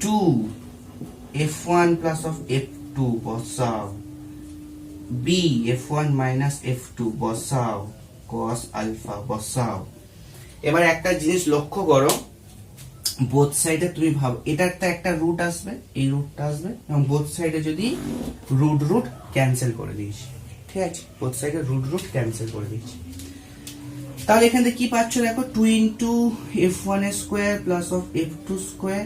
2f1 plus of f2 বসাও, b f1 মাইনাস f2 বসাও, cos আলফা বসাও। এবার একটা জিনিস লক্ষ্য করো, বোথ সাইডে তুমি ভাবো এটার তো একটা রুট আসবে, এই রুটটা আসবে, এবং বোথ সাইডে যদি রুট ক্যান্সেল করে দিয়েছি, ঠিক আছে, বোথ সাইডে রুট ক্যান্সেল করে দিয়েছি। তাহলে এখান থেকে কি পাচ্ছ দেখো, 2 into f1 square plus of f2 square.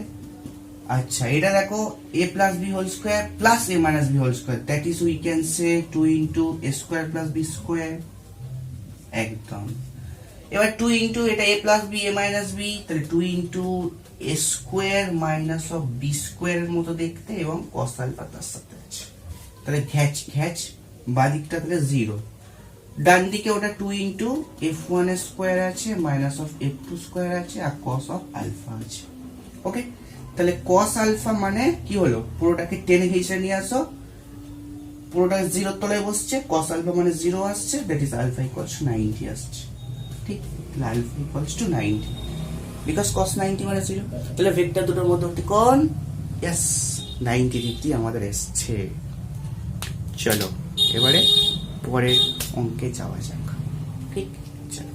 আচ্ছা এটা দেখো a plus b whole square plus a minus b whole square, that is we can say 2 into a square plus b square. একদম। এবার 2 ইন্টু এটা a plus b a minus b, তাহলে 2 into a square minus of b স্কোয়ারের মতো দেখতে, এবং cos alpha তার সাথে আছে, তাহলে ঘ্যাচ বাদিকটা তাহলে 0, ডান দিকে ওটা 2 ইন্টু f1 স্কোয়ার আছে মাইনাস অফ f2 স্কোয়ার আছে, আর cos অফ আলফা আছে। ওকে, তাহলে cos আলফা মানে কি হলো, পুরোটাকে টেনে হিসেবে নিয়ে আসো, পুরোটা 0 তলায় বসছে, cos আলফা মানে 0 আসছে, that is alpha equals to 90 আসছে। ঠিক, তাহলে alpha equals to 90 because cos 90 মানে 0। তাহলে ভেক্টর দুটোর মধ্যবর্তী কোণ यस 90 ডিগ্রি আমাদের এসছে। চলো এবারে পরের অঙ্কে যাওয়া যাক। ঠিক, চলো।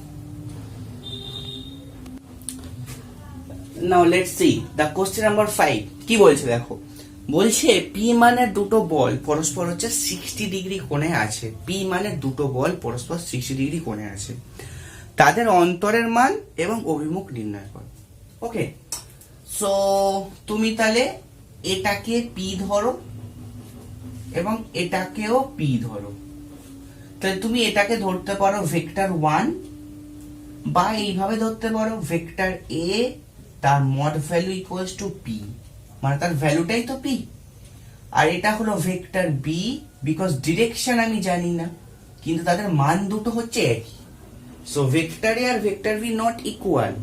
Now let's see the question number 5 কি বলছে দেখো, বলছে পি মানের দুটো বল পরস্পর হচ্ছে 60 ডিগ্রি কোণে আছে, পি মানের দুটো বল পরস্পর 60 ডিগ্রি কোণে আছে, তাদের অন্তরের মান এবং অভিমুখ নির্ণয় করো। ওকে, সো তুমি তাহলে এটাকে পি ধরো এবং এটাকেও পি ধরো, তাহলে তুমি এটাকে ধরতে পারো ভেক্টর 1, বা এইভাবে ধরতে পারো ভেক্টর এ তার mod value equals to P, মানে তার ভ্যালুটাই তো পি, আর এটা হলো ভেক্টর বি, বিকজ ডিরেকশন আমি জানি না কিন্তু তাদের মান দুটো হচ্ছে একই। সো ভেক্টর এ আর ভেক্টর বি নট ইকুয়াল,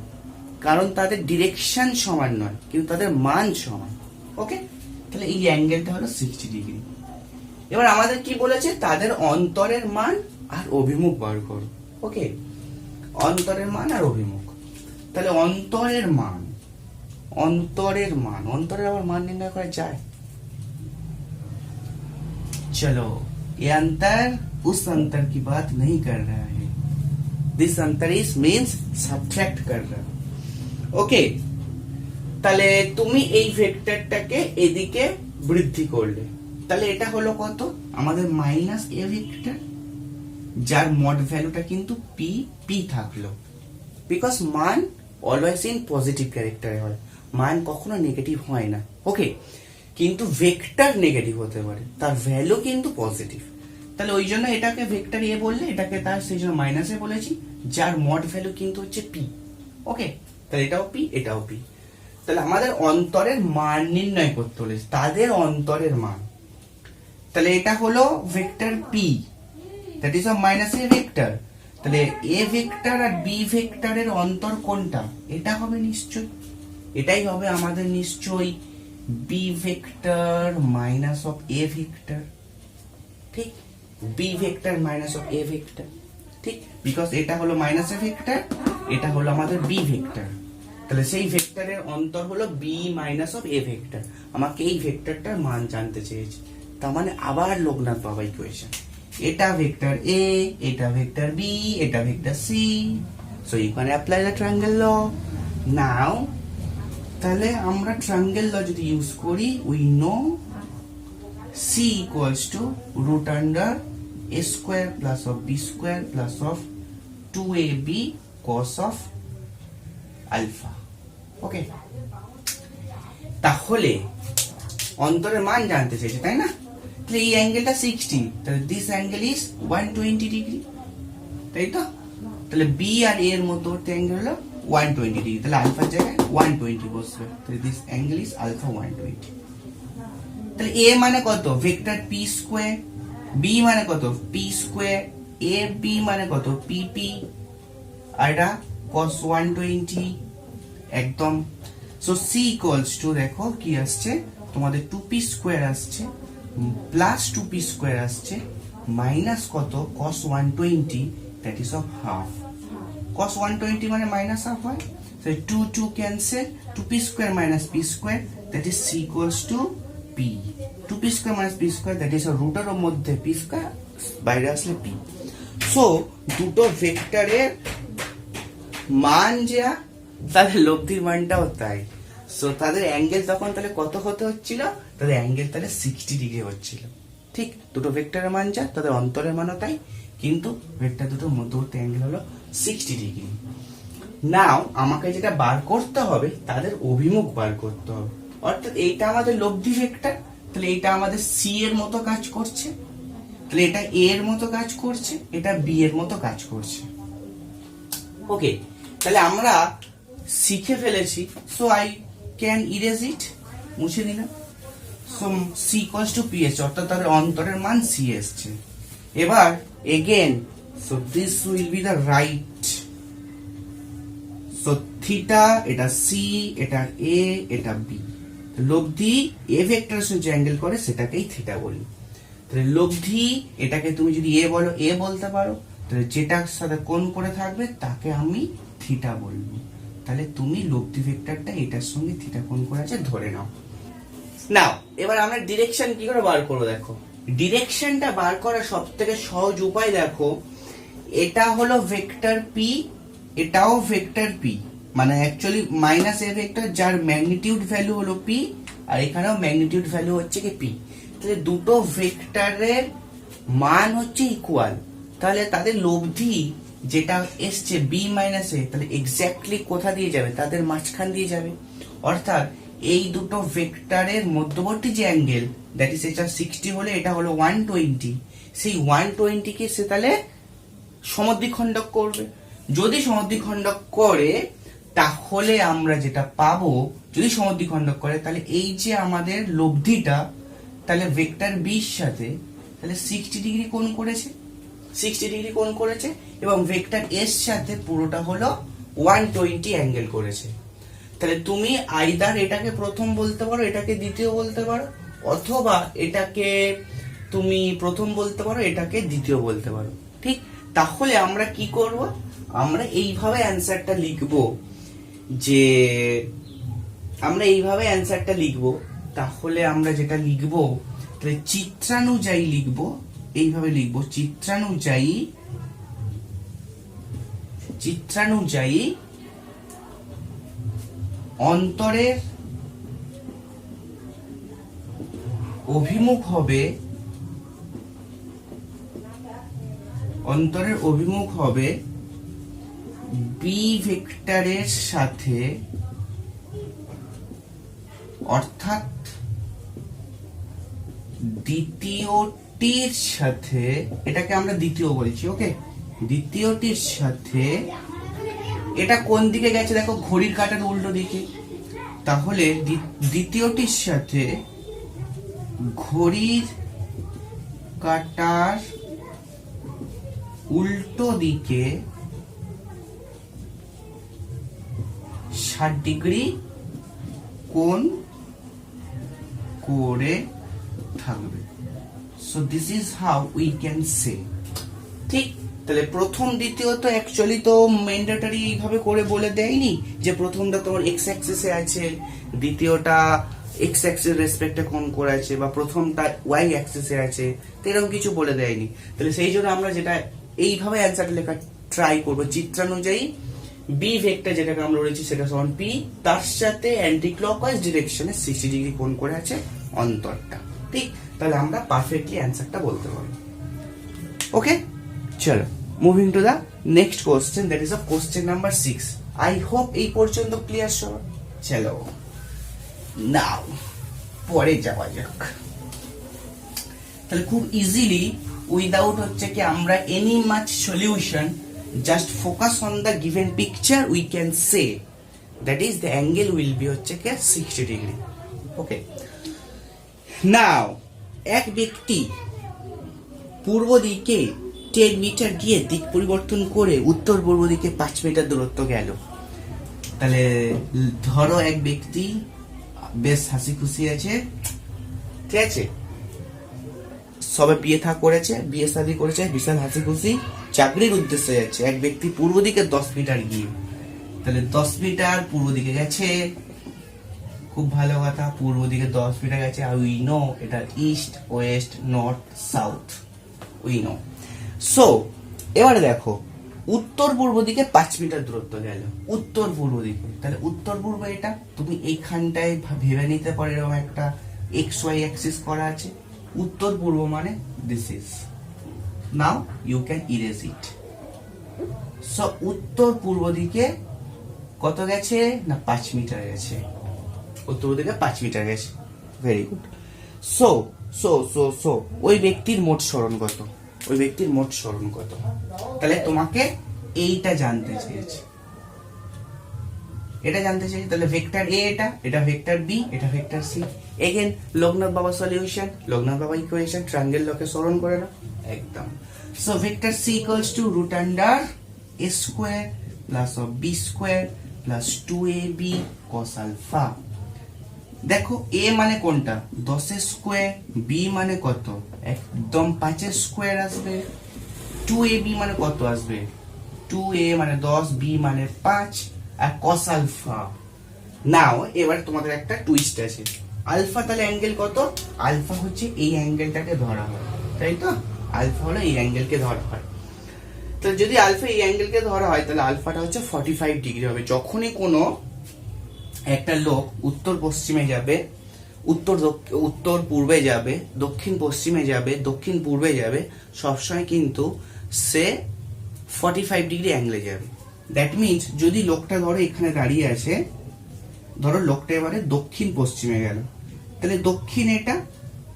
কারণ তাদের ডিরেকশন সমান নয় কিন্তু তাদের মান সমান। ওকে, তাহলে এই অ্যাঙ্গেলটা হলো 60 ডিগ্রি। এবার আমাদের কি বলেছে, তাদের অন্তরের মান আর অভিমুখ বার করো। ওকে, অন্তরের মান আর অভিমুখ, তাহলে অন্তরের আবার মান নির্ণয় করা যায়। चलो ये अंतर उस अंतर की बात नहीं कर रहा है, दिस अंतर इज मीन्स सबट्रैक्ट कर रहा। ओके, তাহলে তুমি এই ভেক্টরটাকে এদিকে বৃদ্ধি করলে, তাহলে এটা হলো কত আমাদের মাইনাস এ ভেক্টর, যার মড ভ্যালুটা কিন্তু পি থাকলো, বিকজ মান অলওয়েজ ইন পজিটিভ ক্যারেক্টারে হয়, মান কখনো নেগেটিভ হয় না। ওকে, কিন্তু ভেক্টর নেগেটিভ হতে পারে, তার ভ্যালু কিন্তু পজিটিভ, তাহলে ওই জন্য এটাকে ভেক্টর এ বললে, এটাকে তার সেই জন্য মাইনাস এ বলেছি, যার মড ভ্যালু কিন্তু হচ্ছে পি। ওকে, তাহলে এটাও পি এটাও পি। তাহলে আমাদের অন্তরের মান নির্ণয় করতে হলে তাদের অন্তরের মান, তাহলে এটা হলো vector P, that is a minus A vector, তাহলে এ ভেক্টর আর বি ভেক্টরের অন্তর কোনটা, এটা হবে নিশ্চয়, এটাই হবে আমাদের নিশ্চয় B vector minus of A vector. ঠিক, B vector minus of A vector, ঠিক, বিকজ এটা হলো মাইনাস এ ভেক্টর, এটা হলো আমাদের বি ভেক্টর, তাহলে সেই ভেক্টরের অন্তর হলো B minus of A vector. আমাকে এই ভেক্টরটার মান জানতে চেয়েছে, তার মানে আবার লোকনাথ বাবা ইকুয়েশন, এটা ভেক্টর এ, এটা ভেক্টর বি, এটা vector C, so you can apply the triangle law. Now তাহলে আমরা ট্রায়াঙ্গেল ল যদি ইউজ করি, we know C equals to root under A square plus of B square plus of 2ab cos of alpha. Okay, তাহলে অন্তরের মান জানতে চাইছে তাই না, তাহলে এই অ্যাঙ্গেলটা 60, তাহলে দিস অ্যাঙ্গেল ইজ 120 ডিগ্রি, তাই তো, তাহলে বি আর এ এর মধ্যবর্তী অ্যাঙ্গেল হলো 120 ডিগ্রি, তাহলে আলফার জায়গায় 120 বসবে, তাহলে দিস অ্যাঙ্গেল ইজ আলফা 120। তাহলে a মানে কত ভেক্টর p স্কয়ার, b মানে কত p স্কয়ার, a b মানে কত pp, আর এটা cos 120 একদম। সো c ইকুয়ালস টু দেখো কি আসছে তোমাদের 2p স্কয়ার আসছে প্লাস 2p স্কয়ার আসছে মাইনাস কত cos 120 that is of half. cos 120 মানে মাইনাস হাফ হয়, so 2 2 cancel, 2p square minus p square that is c equals to p, 2p square minus p square that is a root এর মধ্যে p square বাইরে আসলে p। So দুটো ভেক্টরের মান যা তাদের লব্ধির মানটাও তাই। সো তাদের অ্যাঙ্গেল তখন তাহলে কত হতে হচ্ছিল, তাদের অ্যাঙ্গেল তাহলে 60 ডিগ্রি হচ্ছিল। ঠিক, দুটো ভেক্টরের মান যা তাদের অন্তরের মানও তাই, কিন্তু ভেক্টর দুটোর মধ্যবর্তী অ্যাঙ্গেল হলো 60 ডিগ্রি। নাও আমাকে যেটা বার করতে হবে তাদের অভিমুখ বার করতে হবে, অর্থাৎ এইটা আমাদের লব্ধি ভেক্টর, তাহলে এটা আমাদের সি এর মতো কাজ করছে, তাহলে এটা এ এর মতো কাজ করছে, এটা বি এর মতো কাজ করছে। ওকে, তাহলে আমরা শিখে ফেলেছি, so I can erase it, মুছে দিলাম। So C equals to P এসছে, অর্থাৎ তাদের অন্তরের মান সি এসছে। এবার again, so this will be the right, so theta এটা সি, এটা এ, এটা বি। লব্ধি এ ভেক্টরের সঙ্গে যে অ্যাঙ্গেল করে সেটাকেই থিটা বলি। তাহলে লব্ধি এটাকে তুমি যদি এ বলো এ বলতে পারো, তাহলে যেটার সাথে কোণ করে থাকবে তাকে আমি থিটা বলবো। তাহলে তুমি লব্ধি ভেক্টরটা এটার সঙ্গে থিটা কোণ করে আছে ধরে নাও। নাও এবার আমরা ডিরেকশন কি করে বার করবো, দেখো ডিরেকশনটা বার করার সবথেকে সহজ উপায় দেখো, এটা হলো ভেক্টর পি, এটাও ভেক্টর পি, মানে অ্যাকচুয়ালি মাইনাস এ ভেক্টর যার ম্যাগনিটিউড ভ্যালু হলো পি, আর এখানেও ম্যাগনিটিউড ভ্যালু হচ্ছে কি পি। তাহলে দুটো ভেক্টরের মান হচ্ছে ইকুয়াল, তাহলে তাদের লব্ধি যেটা এসছে বি মাইনাস এ, তাহলে এক্স্যাক্টলি কোথা দিয়ে যাবে, তাদের মাঝখান দিয়ে যাবে। অর্থাৎ এই দুটো ভেক্টরের মধ্যবর্তী যে অ্যাঙ্গেল দ্যাট ইজ এটা 60 হলে এটা হলো 120, সেই 120 কে সে তাহলে সমদ্বিখণ্ডক করবে। যদি সমদ্বিখণ্ডক করে তাহলে আমরা যেটা পাবো, যদি সমদ্বিখণ্ডক করে তাহলে এই যে আমাদের লব্ধিটা তাহলে ভেক্টর বি এর সাথে তাহলে 60 ডিগ্রি কোণ করেছে, 60 ডিগ্রি কোণ করেছে, এবং ভেক্টর এর সাথে পুরোটা হলো 120 অ্যাঙ্গেল করেছে। তাহলে তুমি আইদার এটাকে প্রথম বলতে পারো, এটাকে দ্বিতীয় বলতে পারো, অথবা এটাকে তুমি প্রথম বলতে পারো, এটাকে দ্বিতীয় বলতে পারো। ঠিক, তাহলে আমরা কি করব, আমরা এইভাবে অ্যান্সারটা লিখবো, যে আমরা এইভাবে অ্যান্সারটা লিখবো। তাহলে আমরা যেটা লিখবো তাহলে চিত্রানুযায়ী লিখবো, এইভাবে লিখবো চিত্রানুযায়ী অন্তরের অভিমুখ হবে বি ভেক্টরের সাথে, অর্থাৎ দ্বিতীয়টির সাথে, এটাকে আমরা দ্বিতীয় বলছি, ওকে, দ্বিতীয়টির সাথে এটা কোন দিকে গেছে দেখো, ঘড়ির কাঁটার উল্টো দিকে, তাহলে দ্বিতীয়টির সাথে ঘড়ির কাঁটার উল্টো দিকে 60 ডিগ্রি কোণ করে থাকবে। So this is how we can সে। ঠিক, তাহলে প্রথম দ্বিতীয় তো অ্যাকচুয়ালি তো ম্যান্ডেটরি এইভাবে করে বলে দেয়নি যে প্রথমটা তোমার এক্স অ্যাক্সিসে আছে, দ্বিতীয়টা এক্স অ্যাক্সিস রেসপেক্টে কোণ করে আছে, বা প্রথমটা ওয়াই অ্যাক্সিসে আছে, তো এরকম কিছু বলে দেয়নি। তাহলে সেই জন্য আমরা যেটা এইভাবে অ্যান্সারটা লেখা ট্রাই করবো, চিত্রানুযায়ী বি ভেক্টর যেটাকে আমরা বলেছি সেটা সমান পি, তার সাথে অ্যান্টি ক্লকওয়াইজ ডিরেকশনে 60 ডিগ্রি কোণ করে আছে অন্তরটা। ঠিক, তাহলে আমরা পারফেক্টলি অ্যান্সারটা বলতে পারবো। ওকে, চলো moving to the next question, that is of question number 6। I hope এই পর্যন্ত ক্লিয়ার সবার। চলো নাও পরে যাওয়া যাক। তাহলে খুব ইজিলি উইদাউট হচ্ছে কি আমরা any much solution, just focus on the given picture, we can say that is the angle will be হচ্ছে কি 60 ডিগ্রি। ওকে, নাও এক ব্যক্তি পূর্ব দিকে 10 মিটার গিয়ে দিক পরিবর্তন করে উত্তর পূর্ব দিকে 5 মিটার দূরত্ব গেল। তাহলে ধরো এক ব্যক্তি বেশ হাসি খুশি আছে, ঠিক আছে, সবে বিয়ে শাদী করেছে, বিশাল হাসি খুশি, চাকরির উদ্দেশ্যে যাচ্ছে। এক ব্যক্তি পূর্ব দিকে 10 মিটার গিয়ে, তাহলে 10 মিটার পূর্ব দিকে গেছে, খুব ভালো কথা, পূর্ব দিকে 10 মিটার গেছে। আর উই নো এটা east, West, north, south, we know. So এবারে দেখো উত্তর পূর্ব দিকে 5 মিটার দূরত্ব গেল, উত্তর পূর্ব দিকে। তাহলে উত্তর পূর্ব এটা তুমি এইখানটায় ভেবে নিতে পারো, এরকম একটা এক্স ওয়াই অ্যাক্সিস করা আছে। উত্তর পূর্ব মানে this is, now you can erase it. So উত্তর পূর্ব দিকে কত গেছে না 5 মিটার গেছে, উত্তর দিকে 5 মিটার গেছে। Very good. So so so so ওই ব্যক্তির মোট সরণ কত, ওই ব্যক্তির মোট সরণ কত? তাহলে তোমাকে এইটা জানতে চেয়েছে, এটা জানতে চেয়েছে। তাহলে ভেক্টর এ এটা, এটা ভেক্টর বি, এটা ভেক্টর সি। এগেন লোকনাথ বাবা সলিউশন, লোকনাথ বাবা ইকুয়েশন, ট্রায়াঙ্গেল লকে সরণ করে নাও একদম। So vector C equals to root under A square plus of B square plus 2ab cos alpha. দেখো এ মানে কোনটা 10 এর স্কয়ার, বি মানে কত একদম 5 এর স্কয়ার আসবে, 2ab মানে কত আসবে 2a মানে 10, b মানে 5 আর cos আলফা। নাও এবার তোমাদের একটা টুইস্ট আছে, আলফা তাহলে অ্যাঙ্গেল কত? আলফা হচ্ছে এই অ্যাঙ্গেলটাকে ধরা হয়, তাই তো? আলফা হলো এই অ্যাঙ্গেলকে ধরা হয়। তো যদি আলফা এই অ্যাঙ্গেলকে ধরা হয় তাহলে আলফাটা হচ্ছে 45 ডিগ্রি হবে। যখনই কোনো একটা লোক উত্তর পশ্চিমে যাবে, উত্তর পূর্বে যাবে, দক্ষিণ পশ্চিমে যাবে, দক্ষিণ পূর্বে যাবে, সবসময় কিন্তু সে 45 ডিগ্রি অ্যাঙ্গেলে যাবে। দ্যাট মিনস যদি লোকটা ধরো এখানে দাঁড়িয়ে আছে, ধরো লোকটা এবারে দক্ষিণ পশ্চিমে গেল, তাহলে দক্ষিণ এটা,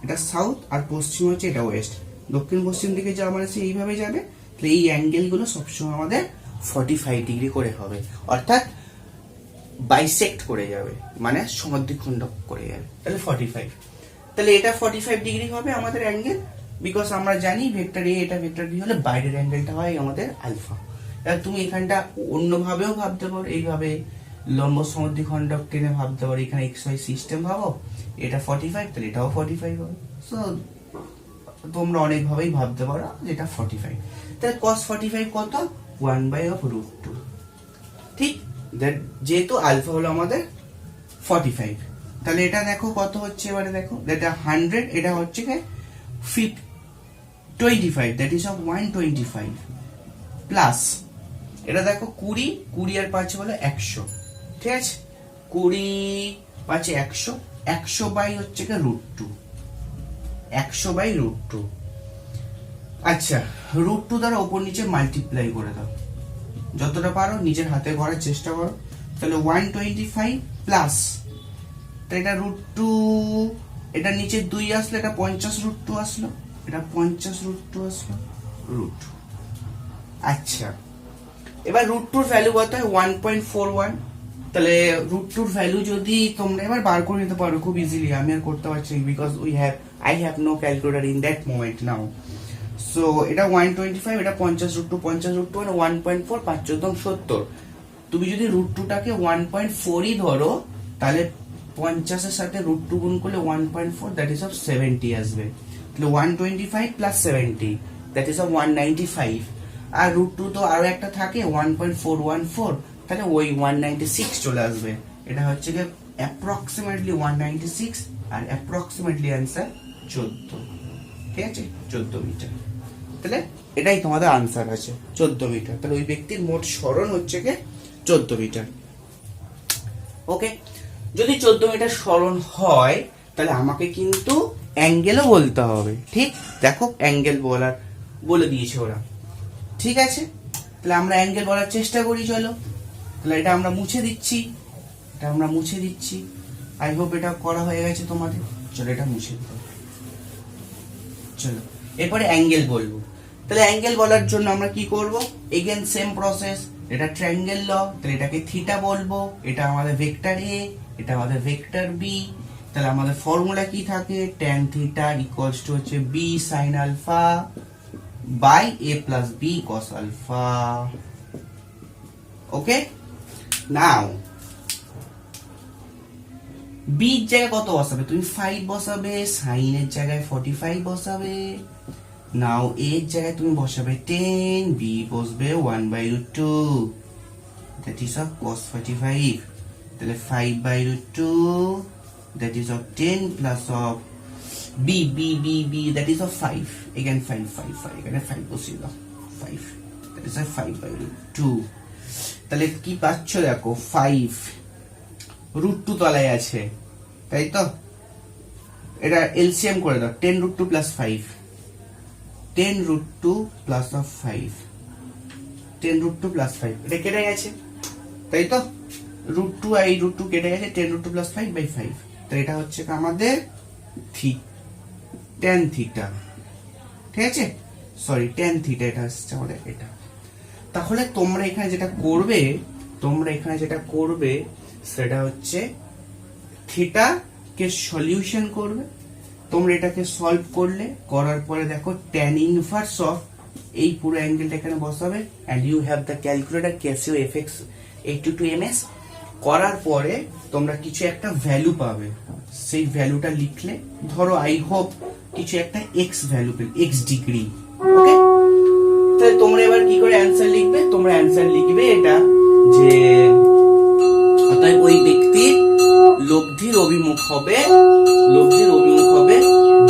এটা সাউথ, আর পশ্চিম হচ্ছে এটা ওয়েস্ট। দক্ষিণ পশ্চিম দিকে যাওয়া মানে সে এইভাবে যাবে, তাহলে এই অ্যাঙ্গেল গুলো সবসময় আমাদের 45 ডিগ্রি করে হবে, অর্থাৎ বাইসেক্ট করে যাবে, মানে সমদ্বিখণ্ড করে যাবে। তাহলে 45, তাহলে এটা 45 ডিগ্রি হবে আমাদের অ্যাঙ্গেল, বিকজ আমরা জানি ভেক্টর এ এটা ভেক্টর বি হলে বাইরের অ্যাঙ্গেলটা হয় আমাদের আলফা। এবার তুমি এখানটা অন্যভাবেও ভাবতে পারো, এইভাবে লম্ব সমদ্বিখণ্ডক টেনে ভাবতে পারো, এখানে এক্স ওয়াই সিস্টেম ভাবো, এটা 45 তাহলে এটাও 45 হবে। সো তোমরা অনেকভাবেই ভাবতে পারো যেটা 45। তাহলে cos 45 কত 1/√2, ঠিক? যেহেতু আলফা হলো আমাদের 45, তাহলে এটা দেখো কত হচ্ছে, এবারে দেখো এটা 100, এটা হচ্ছে 25, দ্যাট ইজ অফ 125 প্লাস এটা দেখো 20 আর 5 হলো 100, ঠিক আছে? 20 5 100, 100 বাই হচ্ছে √2, 100/√2। আচ্ছা, √2 দ্বারা উপর নিচে মাল্টিপ্লাই করে দাও, যতটা পারো নিজের হাতে করার চেষ্টা করো। তাহলে 125 প্লাস এটা √2, এটা নিচে 2 আসলো, এটা 50√2 আসলো, এটা 50√2 আসলো √2। আচ্ছা, এবার √2 ভ্যালু কত হয় 1.41। তাহলে √2 ভ্যালু যদি তোমরা এবার বার করে নিতে পারো খুব ইজিলি, আমি আর করতে পারছি because I have no calculator in that moment now. So এটা 125, এটা 50√2, 50√2 মানে 1.4, 5 14 70। তুমি যদি √2টাকে 1.4ই ধরো, তাহলে 50 এর সাথে √2 গুণ করলে 1.4, দ্যাট ইজ অফ 70 আসবে। তাহলে 125 প্লাস 70, দ্যাট ইজ অফ 195। আর √2 তো আরো একটা থাকে 1.414, তাহলে ওই 196 চলে আসবে। এটা হচ্ছে যে অ্যাপ্রক্সিমেটলি 196 আর অ্যাপ্রক্সিমেটলি অ্যান্সার 14, ঠিক আছে? 14 মিটার। তাহলে এটাই তোমাদের আনসার আছে 14 মিটার। তাহলে ওই ব্যক্তির মোট সরণ হচ্ছে 14 মিটার। ওকে, যদি 14 মিটার সরণ হয় তাহলে আমাকে কিন্তু অ্যাঙ্গেলও বলতে হবে, ঠিক? দেখো অ্যাঙ্গেল বলে দিয়েছে ওরা, ঠিক আছে? তাহলে আমরা অ্যাঙ্গেল বলার চেষ্টা করি, চলো। তাহলে এটা আমরা মুছে দিচ্ছি, এটা আমরা মুছে দিচ্ছি। আই হোপ এটা করা হয়ে গেছে তোমাদের। চলো এটা মুছে দিই। চলো এরপরে অ্যাঙ্গেল বলবো। তাহলে অ্যাঙ্গেল বলার জন্য আমরা কি করব? এগেন সেম প্রসেস, এটা ট্রায়াঙ্গেল ল, তাহলে এটাকে থিটা বলবো, এটা আমাদের ভেক্টর এ, এটা আমাদের ভেক্টর বি। তাহলে আমাদের ফর্মুলা কি থাকে, tan থিটা ইকুয়ালস টু হচ্ছে b sin alpha by a plus b cos alpha. Okay, now b এর জায়গায় কত বসাবে, তুমি 5 বসাবে, sin এর জায়গায় 45 বসাবে। নাও a এর জায়গায় তুমি বসাবে 10, b বসবে 1/2, that is of cos 45। তাহলে 5/2, that is of 10 plus of b that is of 5, again 5 এখানে 5 বসিয়ে দাও, 5 that is of 5/2। তাহলে কি পাচ্ছ দেখো, 5 √2 তলায় আছে, তাই তো? এটা এলসিএম করে দাও, 10 √2 plus 5, 10 √2 plus of 5, 10 √2 plus 5, এটা কেটে গেছে, তাই তো? √2 আর এই √2 কেটে গেছে, 10 √2 plus 5/5। তো এটা হচ্ছে আমাদের tan থিটা, ঠিক আছে? সরি, tan থিটা, এটা হচ্ছে আমাদের এটা। তাহলে তোমরা এখানে যেটা করবে সেটা হচ্ছে থিটা কে সলিউশন করবে। তোমরা এটাকে সলভ করার পরে দেখো tan ইনভার্স অফ এই পুরো অ্যাঙ্গেলটা এখানে বসাবে, and you have the calculator Casio FX 822 করার পরে তোমরা কিছু একটা ভ্যালু পাবে, সেই ভ্যালুটা লিখলে, ধরো আই হোপ কিছু একটা x ভ্যালু পেলে, x ডিগ্রি। ওকে, তাহলে তোমরা এবার কি করে অ্যানসার লিখবে, তোমরা অ্যানসার লিখবে এটা যে অতএব ওই ব্যক্তির লব্ধির অভিমুখ হবে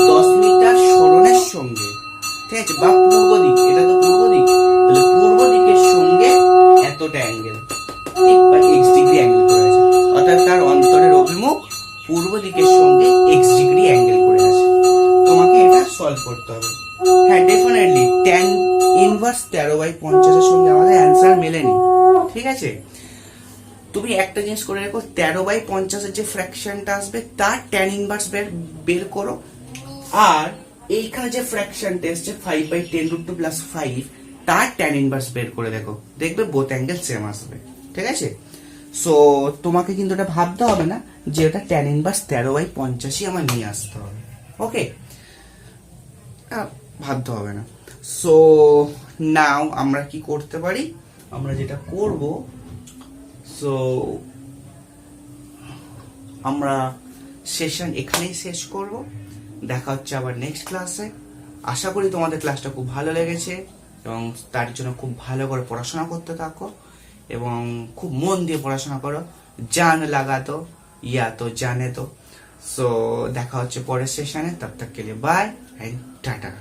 10 মিটার সরণের সঙ্গে, ঠিক আছে? বা পূর্ব দিক, এটা তো পূর্ব দিক, তাহলে পূর্ব দিকের সঙ্গে এতটা অ্যাঙ্গেল, ঠিক, বা x ডিগ্রি অ্যাঙ্গেল করে আছে, অর্থাৎ তার অন্তরের অভিমুখ পূর্ব দিকের সঙ্গে x ডিগ্রি অ্যাঙ্গেল করে আছে। তোমাকে এটা সলভ করতে হবে। হ্যাঁ, ডেফিনেটলি tan ইনভার্স 13/50 এর সঙ্গে আমাদের অ্যানসার মেলেনি, ঠিক আছে? তুমি একটা জিনিস করে রাখো, 13/50 এর যে ফ্র্যাকশনটা আসবে তার tan ইনভার্স বের করো, আর এইখানে যে ফ্র্যাকশনটা এসছে 5/10 √2 plus 5 তার tan ইনভার্স বের করে দেখো, দেখবে বোথ অ্যাঙ্গেল সেম আসবে, ঠিক আছে? সো তোমাকে কিন্তু এটা ভাবতে হবে না যে এটা tan ইনভার্স 13/50 আমার নিয়ে আসতে হবে। ওকে, ভাবতে হবে না। সো নাও আমরা কি করতে পারি, আমরা যেটা করব, সো আমরা সেশন এখানেই শেষ করব। দেখা হচ্ছে আবার নেক্সট ক্লাসে। আশা করি তোমাদের ক্লাসটা খুব ভালো লেগেছে এবং তার জন্য খুব ভালো করে পড়াশোনা করতে থাকো এবং খুব মন দিয়ে পড়াশোনা করো। জান লাগা তো ইয়া তো জানে তো। সো দেখা হচ্ছে পরের সেশনে, তব তক কে লিয়ে বাই এন্ড টাটা।